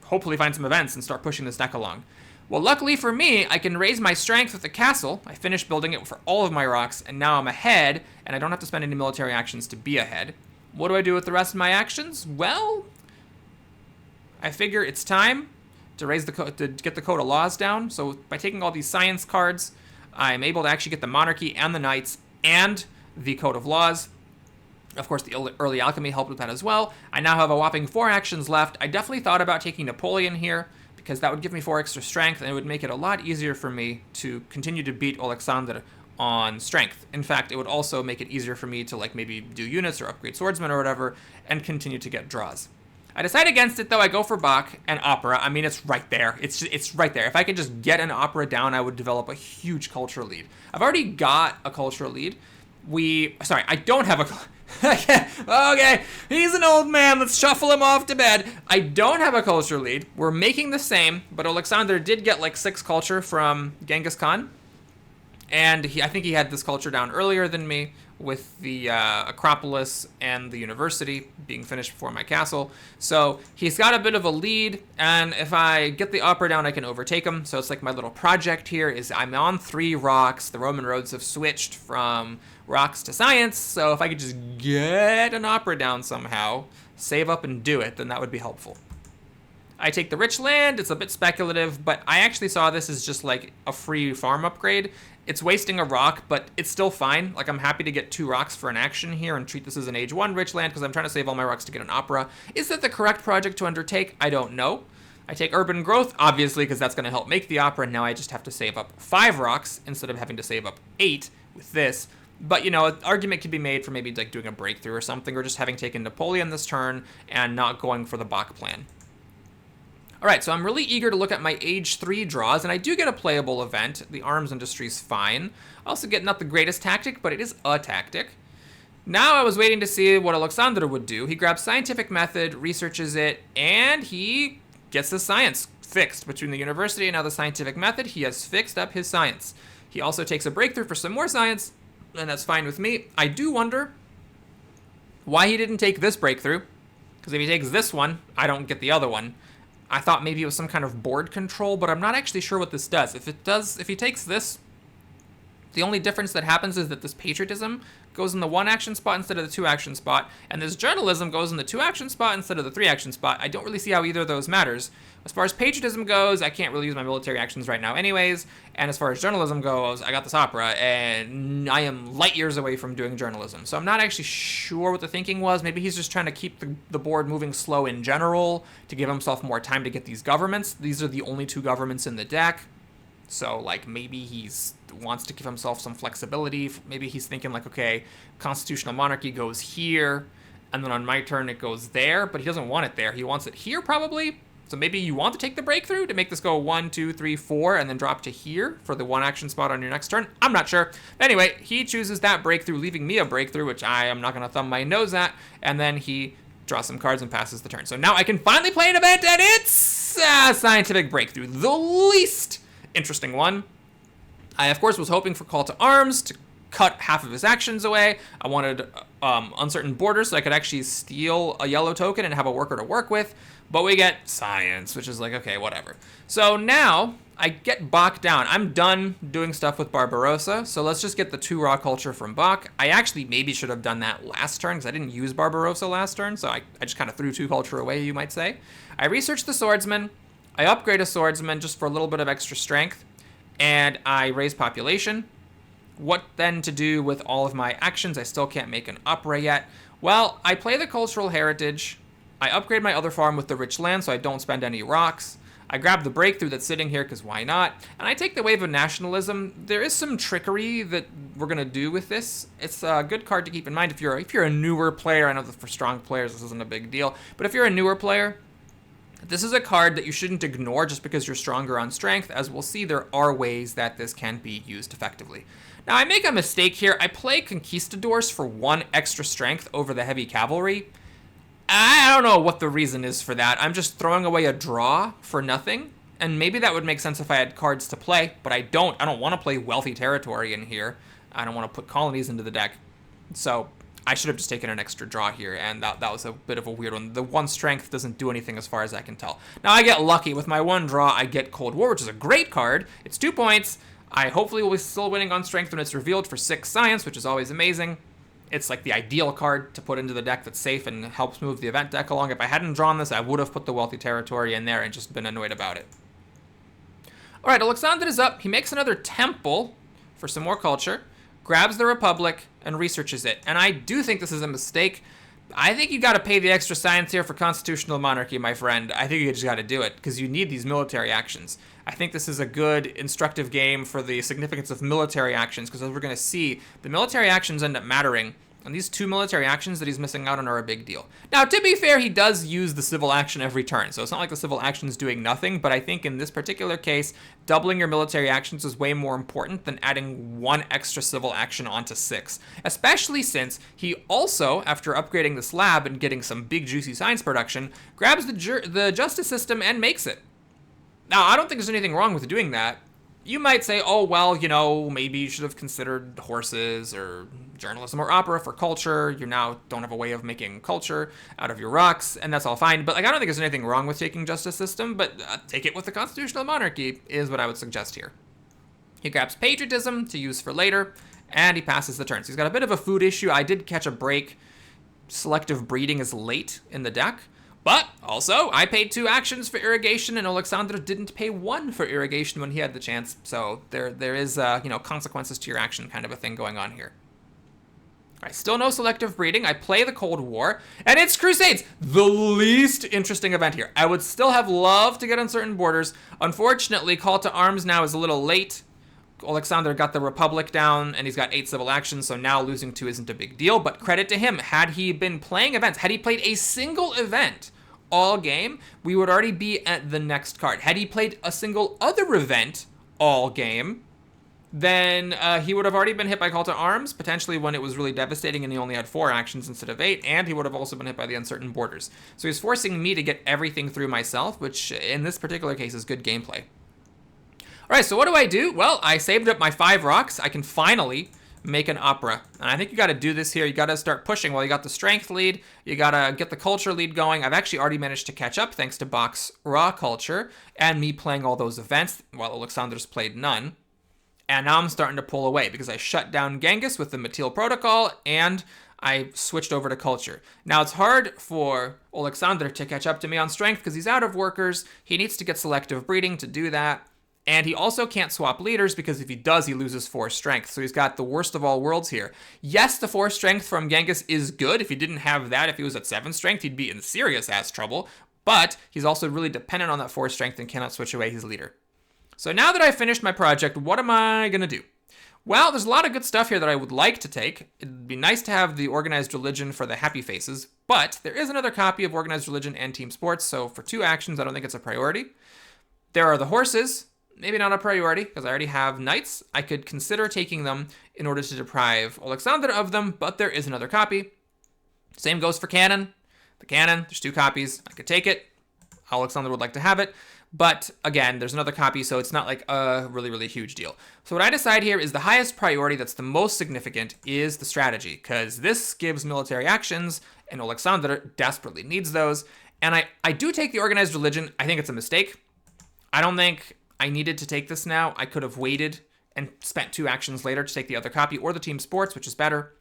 hopefully find some events and start pushing this deck along. Well, luckily for me, I can raise my strength with the castle. I finished building it for all of my rocks, and now I'm ahead, and I don't have to spend any military actions to be ahead. What do I do with the rest of my actions? Well, I figure it's time to raise the to get the code of laws down. So by taking all these science cards, I'm able to actually get the monarchy and the knights and the code of laws. Of course, the early alchemy helped with that as well. I now have a whopping 4 actions left. I definitely thought about taking Napoleon here, because that would give me 4 extra strength, and it would make it a lot easier for me to continue to beat Alexander on strength. In fact, it would also make it easier for me to like maybe do units or upgrade swordsmen or whatever, and continue to get draws. I decide against it, though. I go for Bach and Opera. I mean, it's right there. It's right there. If I could just get an Opera down, I would develop a huge cultural lead. I've already got a cultural lead. Sorry, I don't have a... Okay, he's an old man. Let's shuffle him off to bed. I don't have a culture lead. We're making the same, but Alexander did get like 6 culture from Genghis Khan. And I think he had this culture down earlier than me, with the Acropolis and the university being finished before my castle. So he's got a bit of a lead, and if I get the opera down, I can overtake him. So it's like my little project here is I'm on 3 rocks. The Roman roads have switched from rocks to science, so if I could just get an opera down somehow, save up and do it, then that would be helpful. I take the rich land. It's a bit speculative, but I actually saw this as just like a free farm upgrade. It's wasting a rock, but it's still fine. Like, I'm happy to get 2 rocks for an action here and treat this as an age 1 rich land, because I'm trying to save all my rocks to get an opera. Is that the correct project to undertake? I don't know. I take urban growth, obviously, because that's going to help make the opera, and now I just have to save up 5 rocks instead of having to save up 8 with this. But, you know, an argument could be made for maybe like doing a breakthrough or something, or just having taken Napoleon this turn and not going for the Bach plan. All right, so I'm really eager to look at my age 3 draws, and I do get a playable event. The arms industry is fine. I also get not the greatest tactic, but it is a tactic. Now I was waiting to see what Alexander would do. He grabs scientific method, researches it, and he gets the science fixed. Between the university and now the scientific method, he has fixed up his science. He also takes a breakthrough for some more science, and that's fine with me. I do wonder why he didn't take this breakthrough, because if he takes this one, I don't get the other one. I thought maybe it was some kind of board control, but I'm not actually sure what this does. If he takes this, the only difference that happens is that this patriotism goes in the 1 action spot instead of the 2 action spot, and this journalism goes in the 2 action spot instead of the 3 action spot. I don't really see how either of those matters. As far as patriotism goes, I can't really use my military actions right now anyways, and as far as journalism goes, I got this opera, and I am light years away from doing journalism. So I'm not actually sure what the thinking was. Maybe he's just trying to keep the board moving slow in general to give himself more time to get these governments. These are the only 2 governments in the deck. So, like, maybe he's wants to give himself some flexibility. Maybe he's thinking, like, okay, constitutional monarchy goes here, and then on my turn it goes there, but he doesn't want it there. He wants it here, probably. So maybe you want to take the breakthrough to make this go 1, 2, 3, 4, and then drop to here for the 1 action spot on your next turn. I'm not sure. Anyway, he chooses that breakthrough, leaving me a breakthrough, which I am not going to thumb my nose at, and then he draws some cards and passes the turn. So now I can finally play an event, and it's a scientific breakthrough. The least interesting one. I, of course, was hoping for Call to Arms to cut half of his actions away. I wanted Uncertain Borders so I could actually steal a yellow token and have a worker to work with. But we get Science, which is like, okay, whatever. So now I get Bach down. I'm done doing stuff with Barbarossa, so let's just get the 2 raw culture from Bach. I actually maybe should have done that last turn because I didn't use Barbarossa last turn, so I just kind of threw 2 culture away, you might say. I researched the Swordsman. I upgrade a Swordsman just for a little bit of extra strength, and I raise population. What then to do with all of my actions? I still can't make an opera yet. Well, I play the Cultural Heritage. I upgrade my other farm with the Rich Land so I don't spend any rocks. I grab the Breakthrough that's sitting here because why not? And I take the Wave of Nationalism. There is some trickery that we're going to do with this. It's a good card to keep in mind if you're a newer player. I know that for strong players this isn't a big deal. But if you're a newer player, this is a card that you shouldn't ignore just because you're stronger on strength. As we'll see, there are ways that this can be used effectively. Now, I make a mistake here. I play Conquistadors for 1 extra strength over the Heavy Cavalry. I don't know what the reason is for that. I'm just throwing away a draw for nothing. And maybe that would make sense if I had cards to play, but I don't. I don't want to play Wealthy Territory in here. I don't want to put colonies into the deck. So I should have just taken an extra draw here, and that was a bit of a weird one. The 1 strength doesn't do anything as far as I can tell. Now, I get lucky. With my 1 draw, I get Cold War, which is a great card. It's 2 points. I hopefully will be still winning on strength when it's revealed for 6 science, which is always amazing. It's like the ideal card to put into the deck that's safe and helps move the event deck along. If I hadn't drawn this, I would have put the Wealthy Territory in there and just been annoyed about it. All right, Alexander is up. He makes another temple for some more culture, grabs the Republic, and researches it. And I do think this is a mistake. I think you got to pay the extra science here for constitutional monarchy, my friend. I think you just got to do it because you need these military actions. I think this is a good, instructive game for the significance of military actions because as we're going to see, the military actions end up mattering. And these 2 military actions that he's missing out on are a big deal. Now, to be fair, he does use the civil action every turn, so it's not like the civil action is doing nothing, but I think in this particular case, doubling your military actions is way more important than adding 1 extra civil action onto 6, especially since he also, after upgrading this lab and getting some big juicy science production, grabs the justice system and makes it. Now, I don't think there's anything wrong with doing that. You might say, oh, well, you know, maybe you should have considered horses or journalism or opera for culture. You now don't have a way of making culture out of your rocks, and that's all fine. But like, I don't think there's anything wrong with taking justice system, but take it with the constitutional monarchy is what I would suggest here. He grabs patriotism to use for later, and he passes the turn. So he's got a bit of a food issue. I did catch a break. Selective breeding is late in the deck. But also, I paid 2 actions for irrigation, and Alexander didn't pay 1 for irrigation when he had the chance. So there is, consequences to your action kind of a thing going on here. All right, still no selective breeding. I play the Cold War, and it's Crusades, the least interesting event here. I would still have loved to get Uncertain Borders. Unfortunately, Call to Arms now is a little late. Alexander got the Republic down, and he's got 8 civil actions, so now losing 2 isn't a big deal. But credit to him, had he been playing events, had he played a single event all game, we would already be at the next card. Had he played a single other event all game, then he would have already been hit by Call to Arms, potentially when it was really devastating and he only had 4 actions instead of 8, and he would have also been hit by the Uncertain Borders. So he's forcing me to get everything through myself, which in this particular case is good gameplay. All right, so what do? Well, I saved up my 5 rocks. I can finally make an opera. And I think you got to do this here. You got to start pushing. Well, you got the strength lead. You got to get the culture lead going. I've actually already managed to catch up thanks to Bach's raw culture and me playing all those events while Alexander's played none. And now I'm starting to pull away because I shut down Genghis with the METIL protocol and I switched over to culture. Now it's hard for Alexander to catch up to me on strength because he's out of workers. He needs to get selective breeding to do that. And he also can't swap leaders because if he does, he loses 4 strength. So he's got the worst of all worlds here. Yes, the 4 strength from Genghis is good. If he didn't have that, if he was at 7 strength, he'd be in serious ass trouble. But he's also really dependent on that 4 strength and cannot switch away his leader. So now that I've finished my project, what am I going to do? Well, there's a lot of good stuff here that I would like to take. It'd be nice to have the Organized Religion for the happy faces, but there is another copy of Organized Religion and Team Sports, so for 2 actions, I don't think it's a priority. There are the horses. Maybe not a priority, because I already have knights. I could consider taking them in order to deprive Alexander of them, but there is another copy. Same goes for cannon. The cannon, there's 2 copies. I could take it. Alexander would like to have it. But again, there's another copy, so it's not like a really, really huge deal. So what I decide here is the highest priority that's the most significant is the strategy, because this gives military actions, and Alexander desperately needs those. And I do take the organized religion. I think it's a mistake. I don't think I needed to take this now. I could have waited and spent 2 actions later to take the other copy, or the team sports, which is better.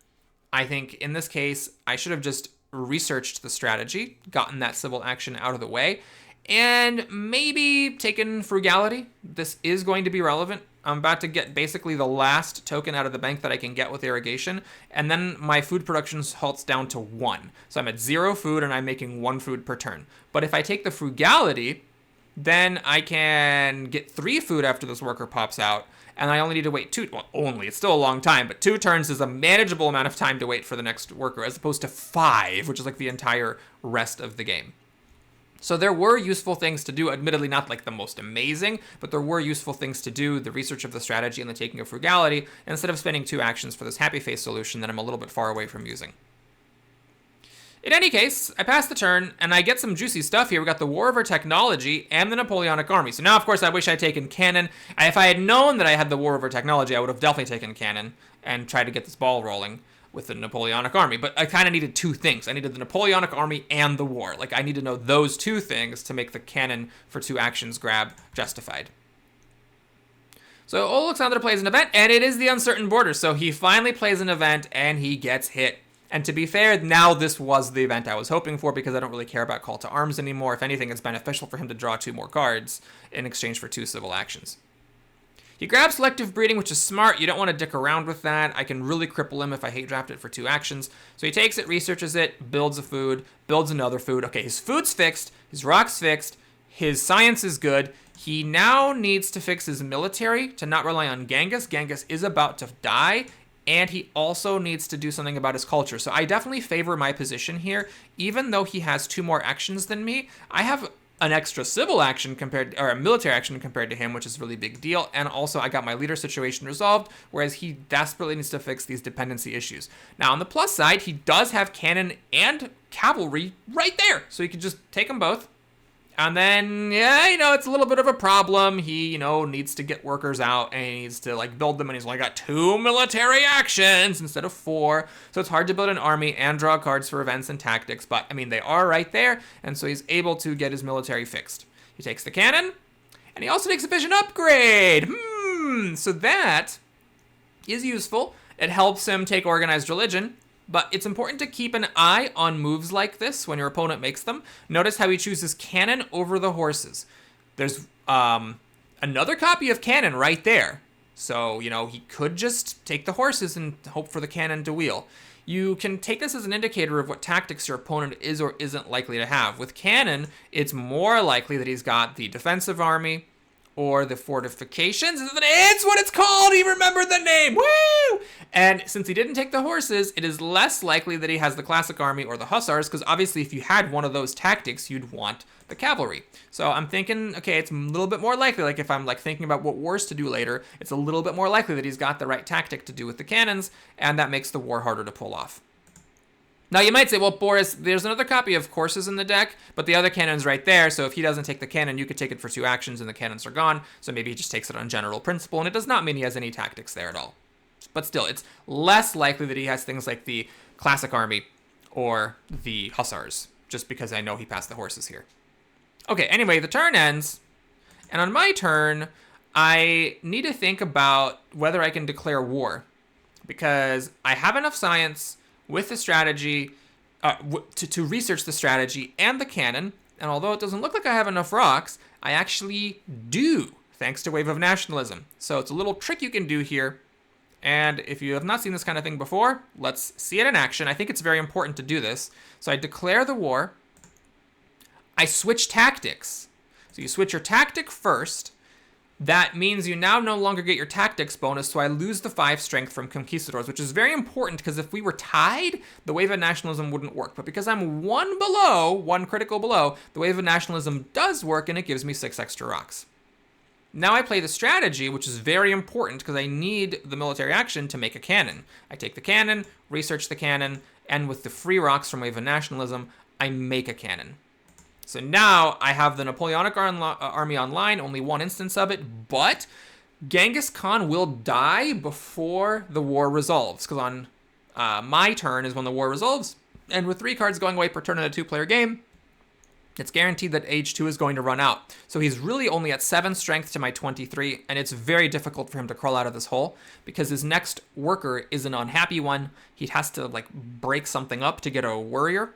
I think in this case, I should have just researched the strategy, gotten that civil action out of the way, and maybe taken frugality. This is going to be relevant. I'm about to get basically the last token out of the bank that I can get with irrigation, and then my food production halts down to 1. So I'm at 0 food, and I'm making 1 food per turn. But if I take the frugality, then I can get 3 food after this worker pops out, and I only need to wait 2, well, only, it's still a long time, but 2 turns is a manageable amount of time to wait for the next worker, as opposed to 5, which is like the entire rest of the game. So there were useful things to do, admittedly not like the most amazing, but there were useful things to do, the research of the strategy and the taking of frugality, instead of spending 2 actions for this happy face solution that I'm a little bit far away from using. In any case, I pass the turn, and I get some juicy stuff here. We got the War over Technology and the Napoleonic Army. So now, of course, I wish I'd taken Cannon. If I had known that I had the War over Technology, I would have definitely taken Cannon and tried to get this ball rolling with the Napoleonic Army. But I kind of needed 2 things. I needed the Napoleonic Army and the war. Like, I need to know those 2 things to make the Cannon for 2 actions grab justified. So Alexander plays an event, and it is the Uncertain Border. So he finally plays an event, and he gets hit. And to be fair, now this was the event I was hoping for, because I don't really care about Call to Arms anymore. If anything, it's beneficial for him to draw 2 more cards in exchange for 2 civil actions. He grabs Selective Breeding, which is smart. You don't want to dick around with that. I can really cripple him if I hate draft it for 2 actions. So he takes it, researches it, builds a food, builds another food. Okay, his food's fixed, his rock's fixed, his science is good. He now needs to fix his military to not rely on Genghis. Genghis is about to die. And he also needs to do something about his culture. So I definitely favor my position here. Even though he has 2 more actions than me, I have an extra civil action or a military action compared to him, which is a really big deal. And also I got my leader situation resolved, whereas he desperately needs to fix these dependency issues. Now on the plus side, he does have cannon and cavalry right there. So he could just take them both. And then, yeah, it's a little bit of a problem. He, needs to get workers out, and he needs to, build them, and he's only got 2 military actions instead of 4. So it's hard to build an army and draw cards for events and tactics, but, they are right there, and so he's able to get his military fixed. He takes the cannon, and he also takes a vision upgrade. So that is useful. It helps him take organized religion. But it's important to keep an eye on moves like this when your opponent makes them. Notice how he chooses cannon over the horses. There's another copy of cannon right there. So, he could just take the horses and hope for the cannon to wheel. You can take this as an indicator of what tactics your opponent is or isn't likely to have. With cannon, it's more likely that he's got the defensive army or the fortifications. It's what it's called! He remembered the name! Woo! And since he didn't take the horses, it is less likely that he has the classic army or the hussars, because obviously if you had one of those tactics, you'd want the cavalry. So I'm thinking, okay, it's a little bit more likely, if I'm thinking about what wars to do later, it's a little bit more likely that he's got the right tactic to do with the cannons, and that makes the war harder to pull off. Now you might say, well, Boris, there's another copy of Courses in the deck, but the other cannon's right there, so if he doesn't take the cannon, you could take it for 2 actions and the cannons are gone, so maybe he just takes it on general principle, and it does not mean he has any tactics there at all. But still, it's less likely that he has things like the classic army or the hussars, just because I know he passed the horses here. Okay, anyway, the turn ends, and on my turn, I need to think about whether I can declare war, because I have enough science with the strategy, to research the strategy and the cannon, and although it doesn't look like I have enough rocks, I actually do, thanks to Wave of Nationalism. So it's a little trick you can do here, and if you have not seen this kind of thing before, let's see it in action. I think it's very important to do this. So I declare the war, I switch tactics. So you switch your tactic first. That means you now no longer get your tactics bonus, so I lose the 5 strength from conquistadors, which is very important because if we were tied, the Wave of Nationalism wouldn't work. But because I'm 1 critical below, the Wave of Nationalism does work and it gives me 6 extra rocks. Now I play the strategy, which is very important because I need the military action to make a cannon. I take the cannon, research the cannon, and with the free rocks from Wave of Nationalism, I make a cannon. So now I have the Napoleonic army online, only one instance of it, but Genghis Khan will die before the war resolves, because on my turn is when the war resolves, and with 3 cards going away per turn in a 2-player game, it's guaranteed that age 2 is going to run out. So he's really only at 7 strength to my 23, and it's very difficult for him to crawl out of this hole, because his next worker is an unhappy one. He has to, like, break something up to get a warrior.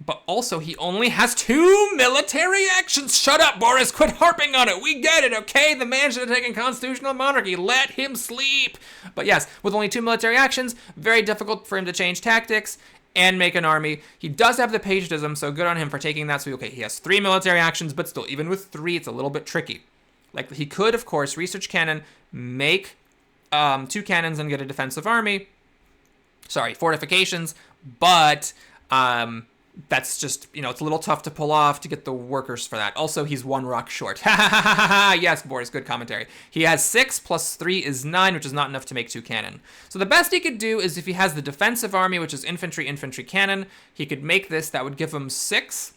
But also, he only has 2 military actions. Shut up, Boris. Quit harping on it. We get it, okay? The man should have taken constitutional monarchy. Let him sleep. But yes, with only 2 military actions, very difficult for him to change tactics and make an army. He does have the patriotism, so good on him for taking that. So, okay, he has 3 military actions, but still, even with 3, it's a little bit tricky. Like, he could, of course, research cannon, make 2 cannons and get a defensive army. Sorry, fortifications, but that's just, it's a little tough to pull off to get the workers for that. Also, he's 1 rock short. Yes, Boris, good commentary. He has 6 plus 3 is 9, which is not enough to make 2 cannon. So the best he could do is if he has the defensive army, which is infantry, infantry, cannon, he could make this. That would give him 6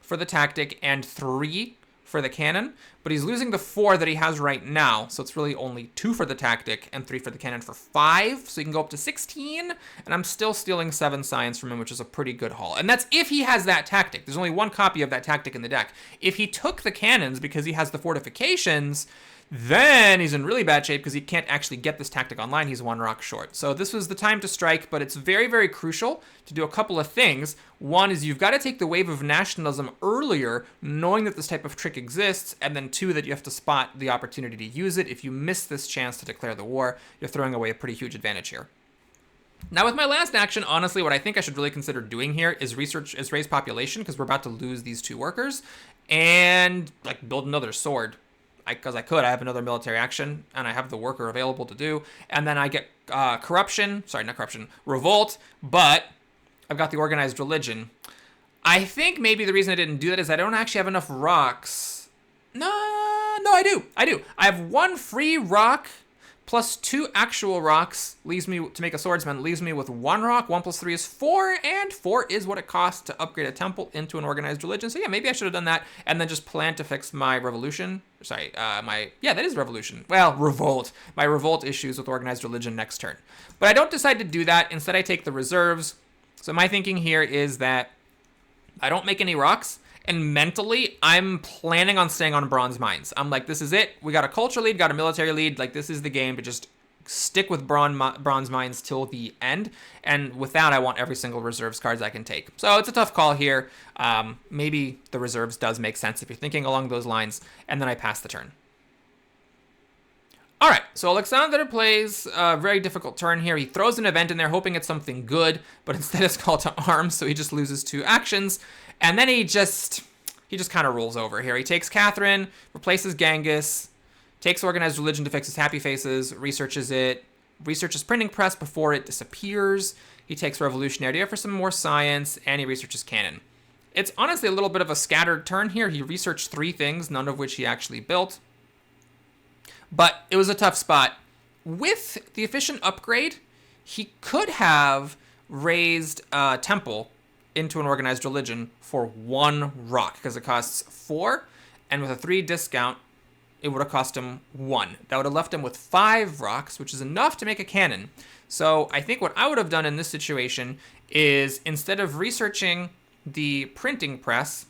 for the tactic and 3 for the cannon, but he's losing the 4 that he has right now, so it's really only 2 for the tactic and 3 for the cannon for 5, so he can go up to 16, and I'm still stealing 7 science from him, which is a pretty good haul. And that's if he has that tactic. There's only 1 copy of that tactic in the deck. If he took the cannons because he has the fortifications, then he's in really bad shape because he can't actually get this tactic online. He's 1 rock short. So this was the time to strike, but it's very, very crucial to do a couple of things. One is you've got to take the wave of nationalism earlier, knowing that this type of trick exists, and then 2, that you have to spot the opportunity to use it. If you miss this chance to declare the war, you're throwing away a pretty huge advantage here. Now with my last action, honestly, what I think I should really consider doing here is raise population, because we're about to lose these 2 workers, and like build another sword. Because I have another military action, and I have the worker available to do, and then I get revolt, but I've got the organized religion. I think maybe the reason I didn't do that is I don't actually have enough rocks. No, I do. I have 1 free rock plus 2 actual rocks, leaves me to make a swordsman, leaves me with 1 rock. 1 plus 3 is 4, and 4 is what it costs to upgrade a temple into an organized religion. So yeah, maybe I should have done that and then just plan to fix my revolution. Sorry, that is revolution. Well, revolt. My revolt issues with organized religion next turn. But I don't decide to do that. Instead, I take the reserves. So my thinking here is that I don't make any rocks. And mentally, I'm planning on staying on bronze mines. I'm like, this is it. We got a culture lead, got a military lead. Like, this is the game to just stick with bronze mines till the end. And with that, I want every single reserves cards I can take. So it's a tough call here. Maybe the reserves does make sense if you're thinking along those lines. And then I pass the turn. All right, so Alexander plays a very difficult turn here. He throws an event in there, hoping it's something good, but instead it's called to arms, so he just loses 2 actions. And then he just kind of rolls over here. He takes Catherine, replaces Genghis, takes organized religion to fix his happy faces, researches it, researches printing press before it disappears. He takes revolutionary idea for some more science, and he researches cannon. It's honestly a little bit of a scattered turn here. He researched 3 things, none of which he actually built. But it was a tough spot. With the efficient upgrade, he could have raised a temple into an organized religion for 1 rock, because it costs 4, and with a 3 discount, it would have cost him 1. That would have left him with 5 rocks, which is enough to make a cannon. So I think what I would have done in this situation is, instead of researching the printing press,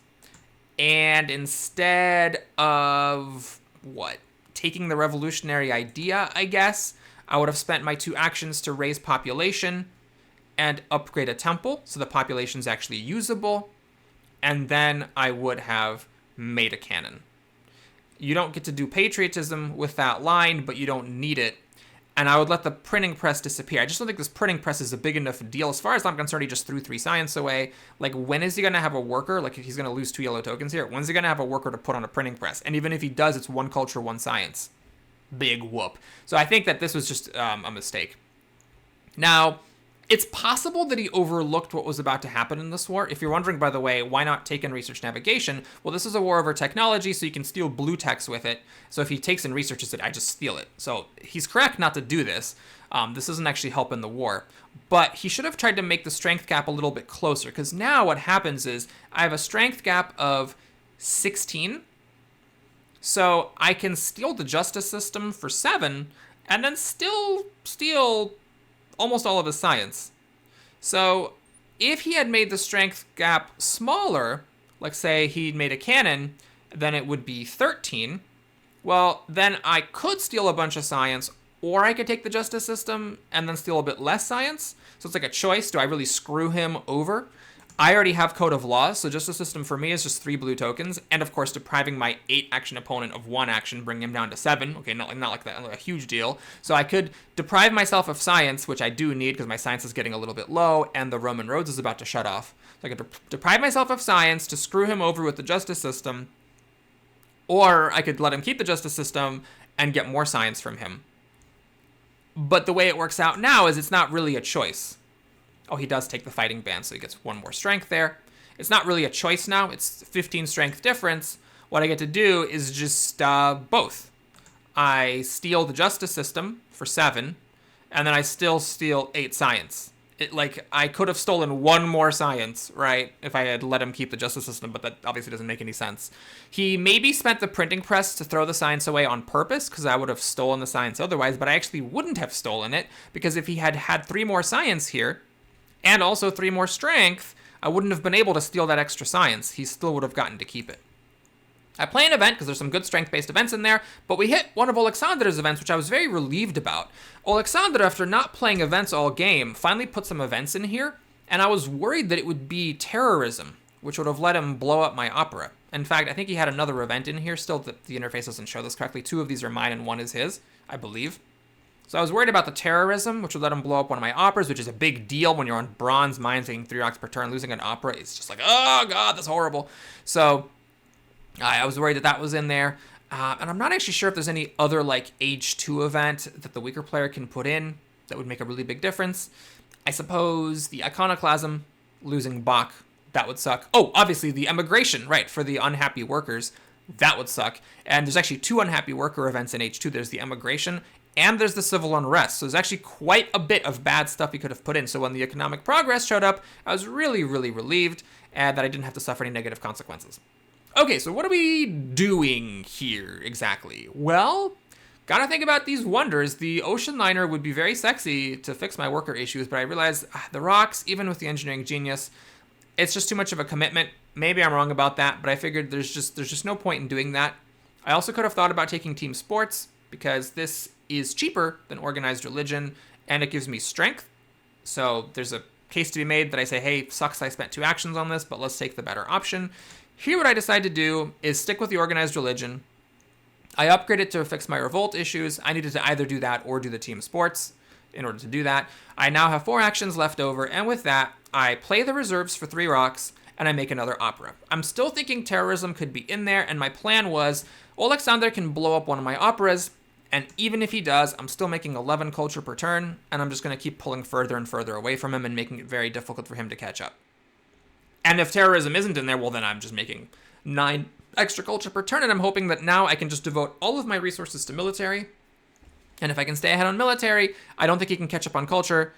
and instead of, taking the revolutionary idea, I guess, I would have spent my 2 actions to raise population and upgrade a temple, so the population's actually usable, and then I would have made a cannon. You don't get to do patriotism with that line, but you don't need it, and I would let the printing press disappear. I just don't think this printing press is a big enough deal. As far as I'm concerned, he just threw 3 science away. Like, when is he going to have a worker? Like, if he's going to lose 2 yellow tokens here, when's he going to have a worker to put on a printing press? And even if he does, it's 1 culture, 1 science. Big whoop. So I think that this was just a mistake. Now, it's possible that he overlooked what was about to happen in this war. If you're wondering, by the way, why not take in research navigation? Well, this is a war over technology, so you can steal blue text with it. So if he takes and researches it, I just steal it. So he's correct not to do this. This doesn't actually help in the war. But he should have tried to make the strength gap a little bit closer, because now what happens is I have a strength gap of 16. So I can steal the justice system for 7 and then still steal almost all of his science. So if he had made the strength gap smaller, like say he'd made a cannon, then it would be 13. Well, then I could steal a bunch of science, or I could take the justice system and then steal a bit less science. So it's like a choice. Do I really screw him over? I already have Code of Laws, so justice system for me is just 3 blue tokens, and of course depriving my 8 action opponent of 1 action, bringing him down to 7. Okay, not like that, not a huge deal. So I could deprive myself of science, which I do need because my science is getting a little bit low, and the Roman roads is about to shut off. So I could deprive myself of science to screw him over with the justice system, or I could let him keep the justice system and get more science from him. But the way it works out now is it's not really a choice. Oh, he does take the fighting ban, so he gets 1 more strength there. It's not really a choice now. It's 15 strength difference. What I get to do is just both. I steal the justice system for 7, and then I still steal 8 science. I could have stolen 1 more science, right, if I had let him keep the justice system, but that obviously doesn't make any sense. He maybe spent the printing press to throw the science away on purpose, because I would have stolen the science otherwise, but I actually wouldn't have stolen it, because if he had had 3 more science here, and also 3 more strength, I wouldn't have been able to steal that extra science. He still would have gotten to keep it. I play an event because there's some good strength-based events in there, but we hit one of Alexander's events, which I was very relieved about. Alexander, after not playing events all game, finally put some events in here, and I was worried that it would be terrorism, which would have let him blow up my opera. In fact, I think he had another event in here still that the interface doesn't show this correctly. 2 of these are mine and 1 is his, I believe. So I was worried about the terrorism, which would let him blow up one of my operas, which is a big deal when you're on bronze mines taking 3 rocks per turn. Losing an opera is just like, oh god, that's horrible. So I was worried that that was in there. And I'm not actually sure if there's any other like Age 2 event that the weaker player can put in that would make a really big difference. I suppose the Iconoclasm, losing Bach, that would suck. Oh, obviously the Emigration, right, for the unhappy workers, that would suck. And there's actually 2 unhappy worker events in Age 2. There's the Emigration, and there's the civil unrest. So there's actually quite a bit of bad stuff he could have put in. So when the economic progress showed up, I was really, really relieved that I didn't have to suffer any negative consequences. Okay, so what are we doing here exactly? Well, gotta think about these wonders. The ocean liner would be very sexy to fix my worker issues, but I realized the rocks, even with the engineering genius, it's just too much of a commitment. Maybe I'm wrong about that, but I figured there's just no point in doing that. I also could have thought about taking team sports, because this is cheaper than organized religion, and it gives me strength. So there's a case to be made that I say, hey, sucks I spent 2 actions on this, but let's take the better option. Here what I decide to do is stick with the organized religion. I upgrade it to fix my revolt issues. I needed to either do that or do the team sports in order to do that. I now have 4 actions left over, and with that, I play the reserves for 3 rocks, and I make another opera. I'm still thinking terrorism could be in there, and my plan was Alexander can blow up one of my operas, and even if he does, I'm still making 11 culture per turn, and I'm just going to keep pulling further and further away from him and making it very difficult for him to catch up. And if terrorism isn't in there, well, then I'm just making 9 extra culture per turn, and I'm hoping that now I can just devote all of my resources to military. And if I can stay ahead on military, I don't think he can catch up on culture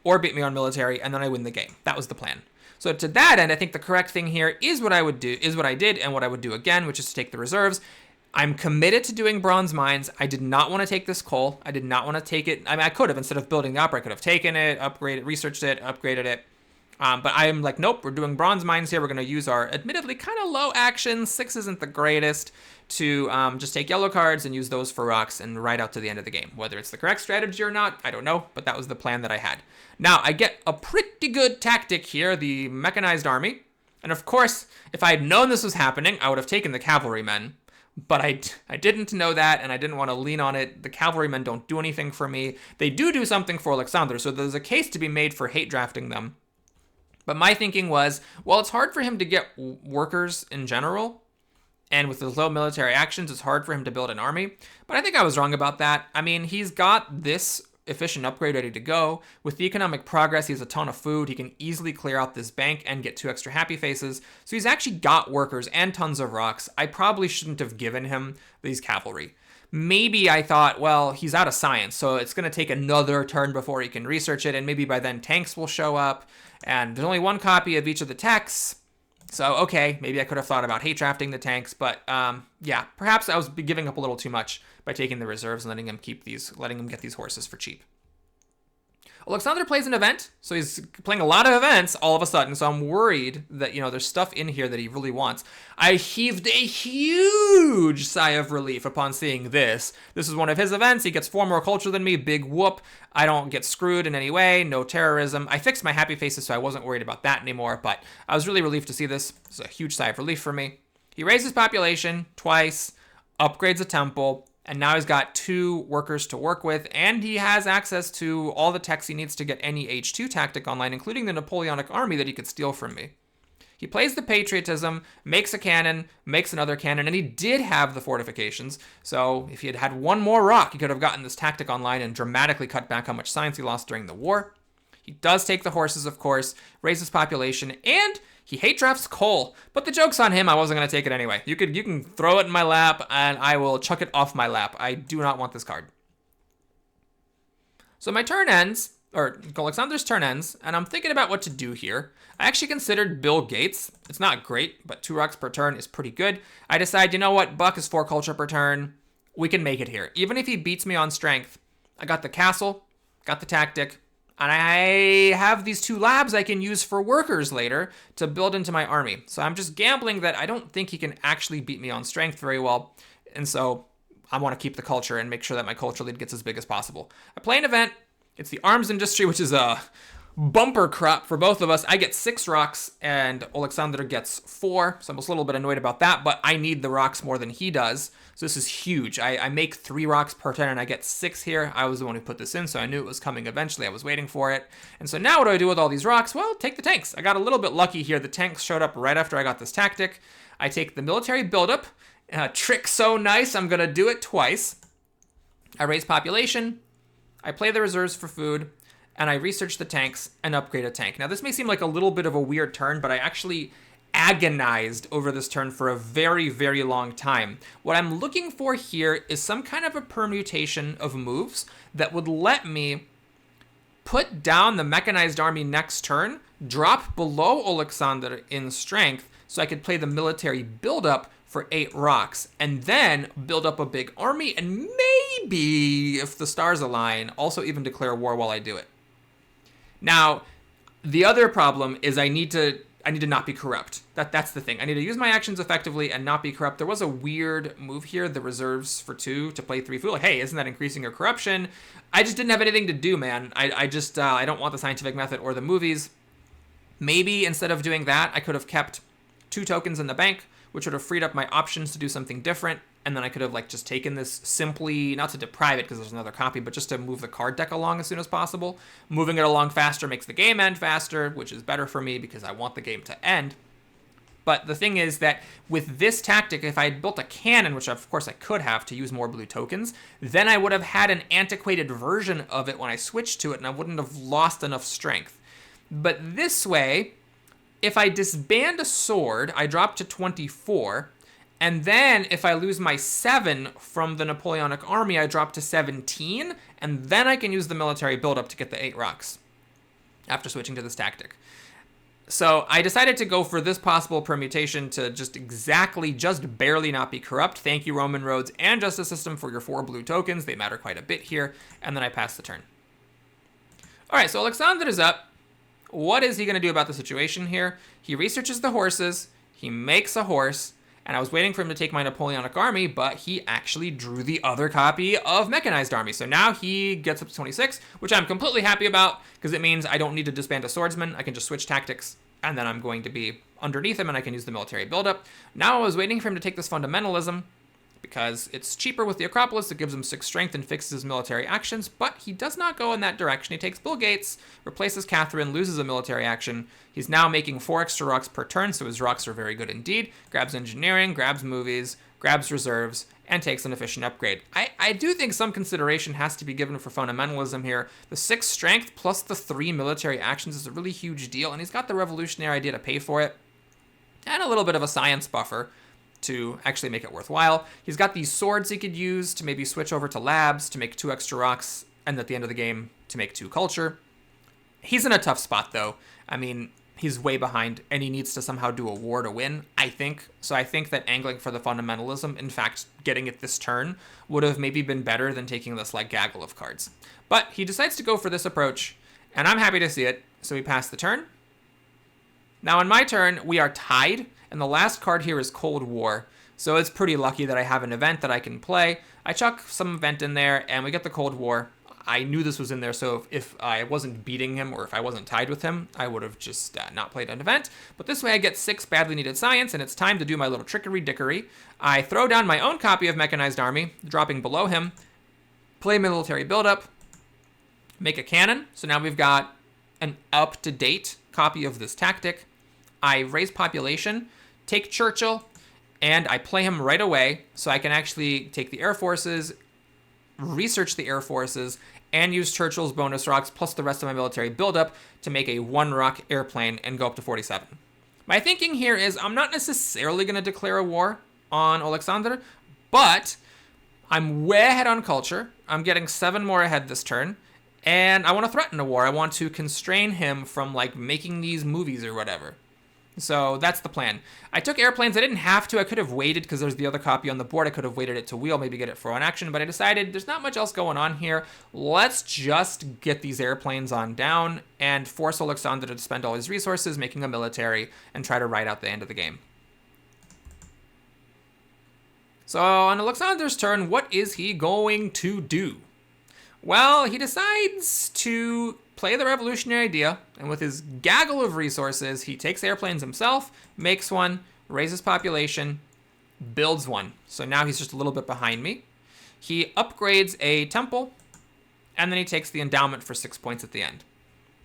or beat me on military, and then I win the game. That was the plan. So to that end, I think the correct thing here is what I would do, is what I did, and what I would do again, which is to take the reserves. I'm committed to doing bronze mines. I did not want to take this coal. I did not want to take it. I mean, I could have, instead of building the opera, I could have taken it, upgraded, researched it, upgraded it. But I am like, nope, we're doing bronze mines here. We're going to use our admittedly kind of low actions. 6 isn't the greatest, to just take yellow cards and use those for rocks and ride out to the end of the game. Whether it's the correct strategy or not, I don't know, but that was the plan that I had. Now, I get a pretty good tactic here, the mechanized army. And of course, if I had known this was happening, I would have taken the cavalrymen. But I didn't know that, and I didn't want to lean on it. The cavalrymen don't do anything for me. They do something for Alexander, so there's a case to be made for hate drafting them. But my thinking was, well, it's hard for him to get workers in general, and with his low military actions, it's hard for him to build an army. But I think I was wrong about that. I mean, he's got this efficient upgrade ready to go. With the economic progress, he has a ton of food. He can easily clear out this bank and get 2 extra happy faces. So he's actually got workers and tons of rocks. I probably shouldn't have given him these cavalry. Maybe I thought, well, he's out of science, so it's going to take another turn before he can research it, and maybe by then tanks will show up. And there's only 1 copy of each of the techs, So, okay, maybe I could have thought about hate drafting the tanks, but yeah, perhaps I was giving up a little too much by taking the reserves and letting him get these horses for cheap. Alexander plays an event, so he's playing a lot of events all of a sudden, so I'm worried that, there's stuff in here that he really wants. I heaved a huge sigh of relief upon seeing this. This is one of his events. He gets 4 more culture than me. Big whoop. I don't get screwed in any way. No terrorism. I fixed my happy faces, so I wasn't worried about that anymore, but I was really relieved to see this. It's a huge sigh of relief for me. He raises population twice, upgrades a temple, and now he's got 2 workers to work with, and he has access to all the techs he needs to get any H2 tactic online, including the Napoleonic army that he could steal from me. He plays the patriotism, makes a cannon, makes another cannon, and he did have the fortifications, so if he had had 1 more rock, he could have gotten this tactic online and dramatically cut back how much science he lost during the war. He does take the horses, of course, raises population, and he hate drafts coal, but the joke's on him. I wasn't going to take it anyway. You can throw it in my lap, and I will chuck it off my lap. I do not want this card. So my turn ends, or Alexander's turn ends, and I'm thinking about what to do here. I actually considered Bill Gates. It's not great, but 2 rocks per turn is pretty good. I decide, you know what? Buck is 4 culture per turn. We can make it here. Even if he beats me on strength, I got the castle, got the tactic, and I have these 2 labs I can use for workers later to build into my army. So I'm just gambling that I don't think he can actually beat me on strength very well. And so I want to keep the culture and make sure that my culture lead gets as big as possible. I play an event. It's the arms industry, which is a bumper crop for both of us. I get 6 rocks and Alexander gets 4. So I'm a little bit annoyed about that, but I need the rocks more than he does. So this is huge. I make 3 rocks per turn and I get 6 here. I was the one who put this in, so I knew it was coming eventually. I was waiting for it. And so now what do I do with all these rocks? Well, take the tanks. I got a little bit lucky here. The tanks showed up right after I got this tactic. I take the military buildup. Trick so nice, I'm going to do it twice. I raise population. I play the reserves for food. And I research the tanks and upgrade a tank. Now, this may seem like a little bit of a weird turn, but I actually agonized over this turn for a very, very long time. What I'm looking for here is some kind of a permutation of moves that would let me put down the mechanized army next turn, drop below Alexander in strength, so I could play the military buildup for 8 rocks, and then build up a big army, and maybe, if the stars align, also even declare war while I do it. Now, the other problem is I need to not be corrupt. That's the thing. I need to use my actions effectively and not be corrupt. There was a weird move here, the reserves for 2 to play 3 food. Like, hey, isn't that increasing your corruption? I just didn't have anything to do, man. I don't want the scientific method or the movies. Maybe instead of doing that, I could have kept 2 tokens in the bank, which would have freed up my options to do something different. And then I could have just taken this simply, not to deprive it because there's another copy, but just to move the card deck along as soon as possible. Moving it along faster makes the game end faster, which is better for me because I want the game to end. But the thing is that with this tactic, if I had built a cannon, which of course I could have to use more blue tokens, then I would have had an antiquated version of it when I switched to it, and I wouldn't have lost enough strength. But this way, if I disband a sword, I drop to 24, and then if I lose my 7 from the Napoleonic army, I drop to 17, and then I can use the military buildup to get the 8 rocks after switching to this tactic. So I decided to go for this possible permutation to just barely not be corrupt. Thank you, Roman roads and justice system, for your 4 blue tokens. They matter quite a bit here. And then I pass the turn. All right, so Alexander is up. What is he going to do about the situation here? He researches the horses. He makes a horse. And I was waiting for him to take my Napoleonic army, but he actually drew the other copy of Mechanized Army. So now he gets up to 26, which I'm completely happy about, because it means I don't need to disband a swordsman. I can just switch tactics, and then I'm going to be underneath him, and I can use the military buildup. Now I was waiting for him to take this fundamentalism, because it's cheaper with the Acropolis. It gives him 6 strength and fixes his military actions, but he does not go in that direction. He takes Bill Gates, replaces Catherine, loses a military action. He's now making 4 extra rocks per turn, so his rocks are very good indeed. Grabs engineering, grabs movies, grabs reserves, and takes an efficient upgrade. I do think some consideration has to be given for fundamentalism here. The 6 strength plus the 3 military actions is a really huge deal, and he's got the revolutionary idea to pay for it, and a little bit of a science buffer to actually make it worthwhile. He's got these swords he could use to maybe switch over to labs to make 2 extra rocks, and at the end of the game to make 2 culture. He's in a tough spot, though. I mean, he's way behind, and he needs to somehow do a war to win, I think. So I think that angling for the fundamentalism, in fact, getting it this turn, would have maybe been better than taking this like gaggle of cards. But he decides to go for this approach, and I'm happy to see it. So we pass the turn. Now on my turn, we are tied, and the last card here is Cold War. So it's pretty lucky that I have an event that I can play. I chuck some event in there, and we get the Cold War. I knew this was in there, so if I wasn't beating him or if I wasn't tied with him, I would have just not played an event. But this way I get 6 badly needed science, and it's time to do my little trickery-dickery. I throw down my own copy of Mechanized Army, dropping below him, play military buildup, make a cannon. So now we've got an up-to-date copy of this tactic. I raise population, take Churchill, and I play him right away, so I can actually take the Air Forces, research the Air Forces, and use Churchill's bonus rocks plus the rest of my military buildup to make a 1-rock airplane and go up to 47. My thinking here is I'm not necessarily going to declare a war on Alexander, but I'm way ahead on culture. I'm getting 7 more ahead this turn, and I want to threaten a war. I want to constrain him from like making these movies or whatever. So that's the plan. I took airplanes. I didn't have to. I could have waited because there's the other copy on the board. I could have waited it to wheel, maybe get it for one action, but I decided there's not much else going on here. Let's just get these airplanes on down and force Alexander to spend all his resources making a military and try to ride out the end of the game. So on Alexander's turn, what is he going to do? Well, he decides to play the revolutionary idea, and with his gaggle of resources, he takes airplanes himself, makes one, raises population, builds one. So now he's just a little bit behind me. He upgrades a temple, and then he takes the endowment for 6 points at the end.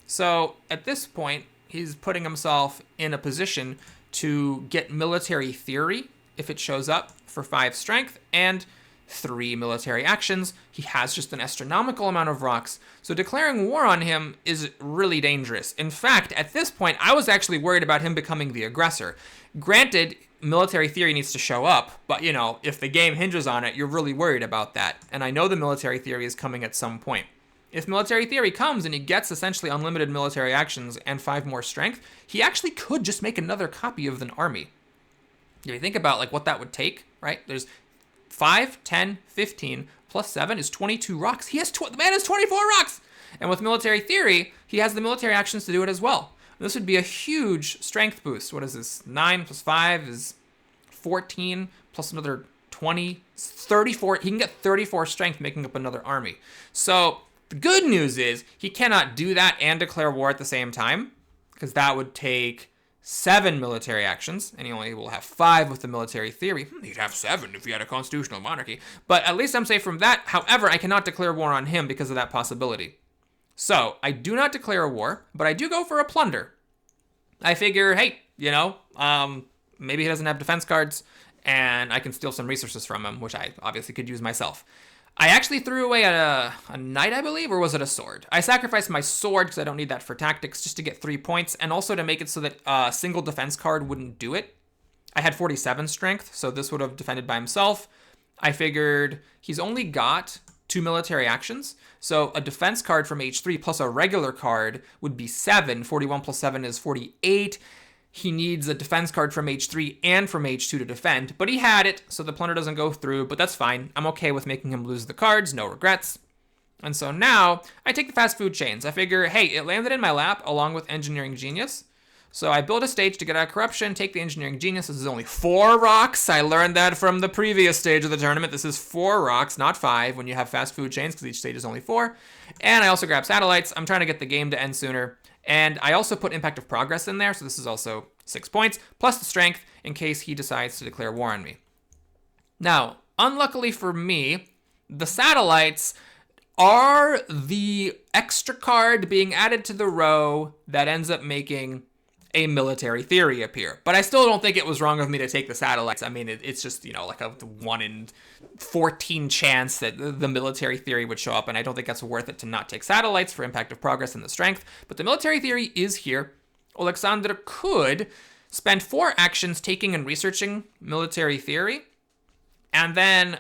So at this point, he's putting himself in a position to get military theory if it shows up for 5 strength, and 3 military actions. He has just an astronomical amount of rocks, so declaring war on him is really dangerous. In fact, at this point, I was actually worried about him becoming the aggressor. Granted, military theory needs to show up, but you know, if the game hinges on it, you're really worried about that. And I know the military theory is coming at some point. If military theory comes and he gets essentially unlimited military actions and 5 more strength, he actually could just make another copy of an army. If you think about like what that would take, right? There's 5, 10, 15, plus 7 is 22 rocks. The man has 24 rocks! And with military theory, he has the military actions to do it as well. And this would be a huge strength boost. What is this? 9 plus 5 is 14, plus another 20, 34. He can get 34 strength making up another army. So the good news is he cannot do that and declare war at the same time, because that would take 7 military actions, and he only will have 5 with the military theory. He'd have 7 if he had a constitutional monarchy. But at least I'm safe from that. However, I cannot declare war on him because of that possibility. So I do not declare a war, but I do go for a plunder. I figure, hey, you know, maybe he doesn't have defense cards, and I can steal some resources from him, which I obviously could use myself. I actually threw away a knight, I believe, or was it a sword? I sacrificed my sword because I don't need that for tactics, just to get 3 points, and also to make it so that a single defense card wouldn't do it. I had 47 strength, so this would have defended by himself. I figured he's only got 2 military actions, so a defense card from H3 plus a regular card would be 7. 41 plus 7 is 48. He needs a defense card from H3 and from H2 to defend, but he had it, so the plunder doesn't go through, but that's fine. I'm okay with making him lose the cards, no regrets. And so now, I take the fast food chains. I figure, hey, it landed in my lap along with Engineering Genius. So I build a stage to get out of corruption, take the Engineering Genius. This is only 4 rocks. I learned that from the previous stage of the tournament. This is 4 rocks, not 5, when you have fast food chains, because each stage is only 4. And I also grab satellites. I'm trying to get the game to end sooner. And I also put Impact of Progress in there, so this is also 6 points, plus the strength in case he decides to declare war on me. Now, unluckily for me, the satellites are the extra card being added to the row that ends up making a military theory appear. But I still don't think it was wrong of me to take the satellites. I mean, it's just, you know, like a 1 in 14 chance that the military theory would show up, and I don't think that's worth it to not take satellites for Impact of Progress and the strength. But the military theory is here. Alexander could spend 4 actions taking and researching military theory, and then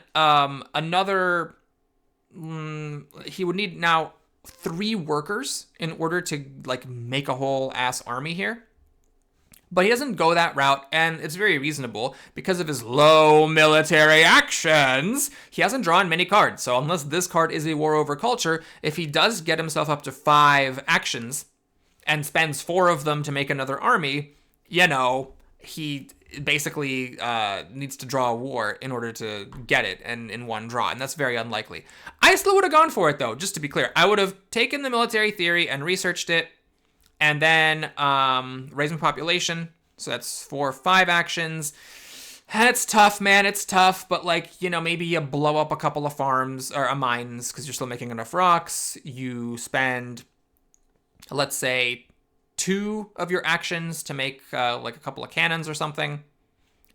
he would need now 3 workers in order to like make a whole ass army here. But he doesn't go that route, and it's very reasonable. Because of his low military actions, he hasn't drawn many cards. So unless this card is a war over culture, if he does get himself up to 5 actions and spends 4 of them to make another army, you know, he basically needs to draw a war in order to get it and in one draw, and that's very unlikely. I still would have gone for it, though, just to be clear. I would have taken the military theory and researched it, and then raise my population. So that's 4 or 5 actions. It's tough, man. It's tough. But, like, you know, maybe you blow up a couple of farms or mines because you're still making enough rocks. You spend, let's say, 2 of your actions to make, like, a couple of cannons or something.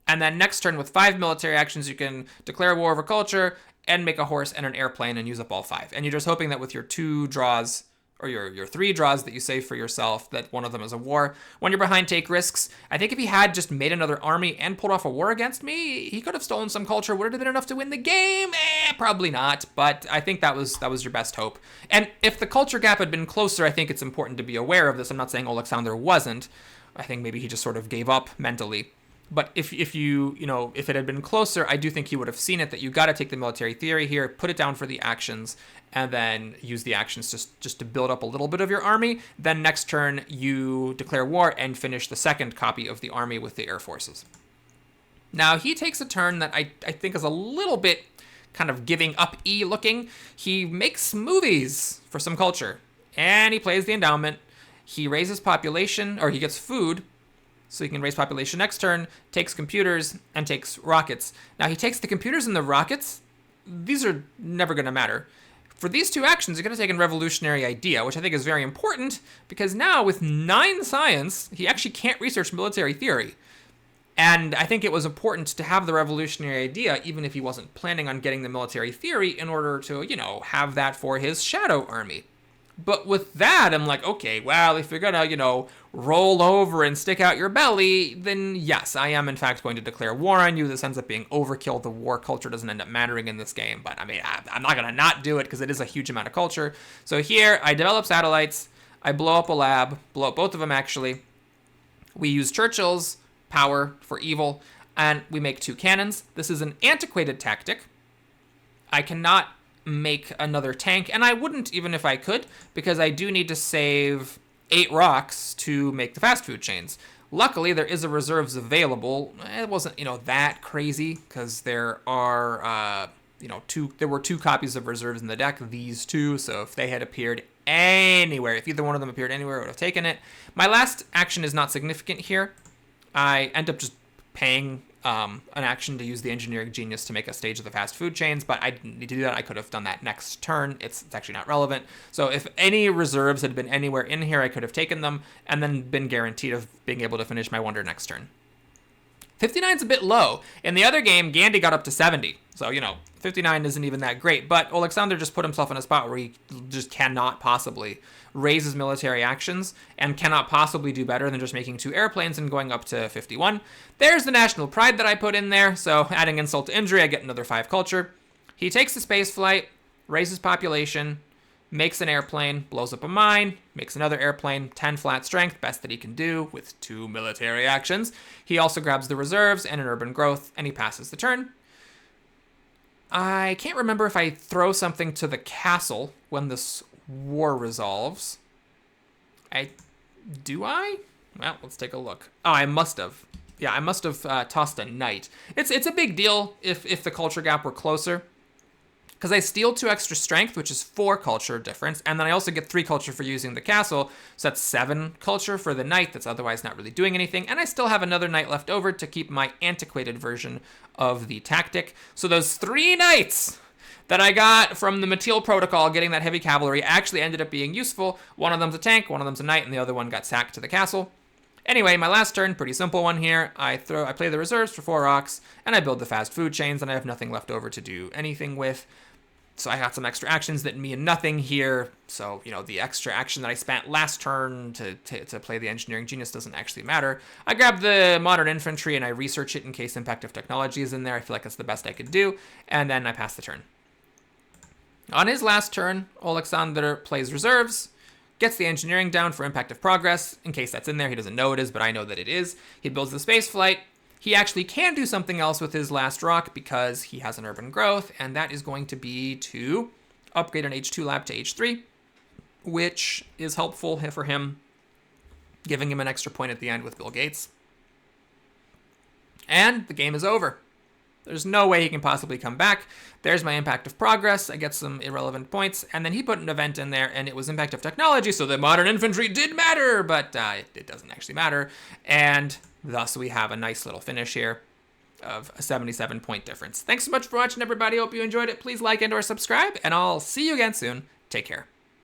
And then next turn with 5 military actions, you can declare war over culture and make a horse and an airplane and use up all 5. And you're just hoping that with your 2 draws, or your 3 draws that you save for yourself, that one of them is a war. When you're behind, take risks. I think if he had just made another army and pulled off a war against me, he could have stolen some culture. Would it have been enough to win the game? Probably not. But I think that was your best hope. And if the culture gap had been closer, I think it's important to be aware of this. I'm not saying Alexander wasn't. I think maybe he just sort of gave up mentally. But if it had been closer, I do think he would have seen it, that you got to take the military theory here, put it down for the actions, and then use the actions just to build up a little bit of your army. Then next turn, you declare war and finish the second copy of the army with the air forces. Now, he takes a turn that I think is a little bit kind of giving up-y looking. He makes movies for some culture, and he plays the endowment. He raises population, or he gets food, so he can raise population next turn, takes computers, and takes rockets. Now, he takes the computers and the rockets. These are never going to matter. For these 2 actions, you're going to take a revolutionary idea, which I think is very important, because now with 9 science, he actually can't research military theory. And I think it was important to have the revolutionary idea, even if he wasn't planning on getting the military theory, in order to, have that for his shadow army. But with that, I'm like, okay, well, if you're gonna, roll over and stick out your belly, then yes, I am in fact going to declare war on you. This ends up being overkill. The war culture doesn't end up mattering in this game, but I mean, I'm not gonna not do it because it is a huge amount of culture. So here, I develop satellites, I blow up a lab, blow up both of them actually. We use Churchill's power for evil, and we make 2 cannons. This is an antiquated tactic. I cannot make another tank, and I wouldn't even if I could, because I do need to save 8 rocks to make the fast food chains. Luckily, there is a reserves available. It wasn't, that crazy, because there are, there were 2 copies of reserves in the deck, these 2, so if they had appeared anywhere, if either one of them appeared anywhere, I would have taken it. My last action is not significant here. I end up just paying an action to use the engineering genius to make a stage of the fast food chains, but I didn't need to do that. I could have done that next turn. It's actually not relevant. So if any reserves had been anywhere in here, I could have taken them and then been guaranteed of being able to finish my wonder next turn. 59 is a bit low. In the other game, Gandhi got up to 70. So, 59 isn't even that great. But Alexander just put himself in a spot where he just cannot possibly raise his military actions and cannot possibly do better than just making 2 airplanes and going up to 51. There's the national pride that I put in there. So adding insult to injury, I get another 5 culture. He takes the space flight, raises population, makes an airplane, blows up a mine, makes another airplane, 10 flat strength, best that he can do with 2 military actions. He also grabs the reserves and an urban growth, and he passes the turn. I can't remember if I throw something to the castle when this war resolves. Do I? Well, let's take a look. Oh, I must have. Yeah, I must have tossed a knight. It's a big deal if the culture gap were closer, because I steal 2 extra strength, which is 4 culture difference, and then I also get 3 culture for using the castle, so that's 7 culture for the knight that's otherwise not really doing anything, and I still have another knight left over to keep my antiquated version of the tactic. So those 3 knights that I got from the METIL protocol, getting that heavy cavalry, actually ended up being useful. One of them's a tank, one of them's a knight, and the other one got sacked to the castle. Anyway, my last turn, pretty simple one here. I play the reserves for 4 rocks, and I build the fast food chains, and I have nothing left over to do anything with. So I got some extra actions that mean nothing here. So, the extra action that I spent last turn to play the engineering genius doesn't actually matter. I grab the modern infantry and I research it in case impact of technology is in there. I feel like that's the best I could do. And then I pass the turn. On his last turn, Alexander plays reserves, gets the engineering down for impact of progress, in case that's in there. He doesn't know it is, but I know that it is. He builds the space flight. He actually can do something else with his last rock because he has an urban growth, and that is going to be to upgrade an H2 lab to H3, which is helpful for him, giving him an extra point at the end with Bill Gates. And the game is over. There's no way he can possibly come back. There's my impact of progress. I get some irrelevant points. And then he put an event in there, and it was impact of technology, so the modern infantry did matter, but it doesn't actually matter. And thus we have a nice little finish here of a 77-point difference. Thanks so much for watching, everybody. Hope you enjoyed it. Please like and or subscribe, and I'll see you again soon. Take care.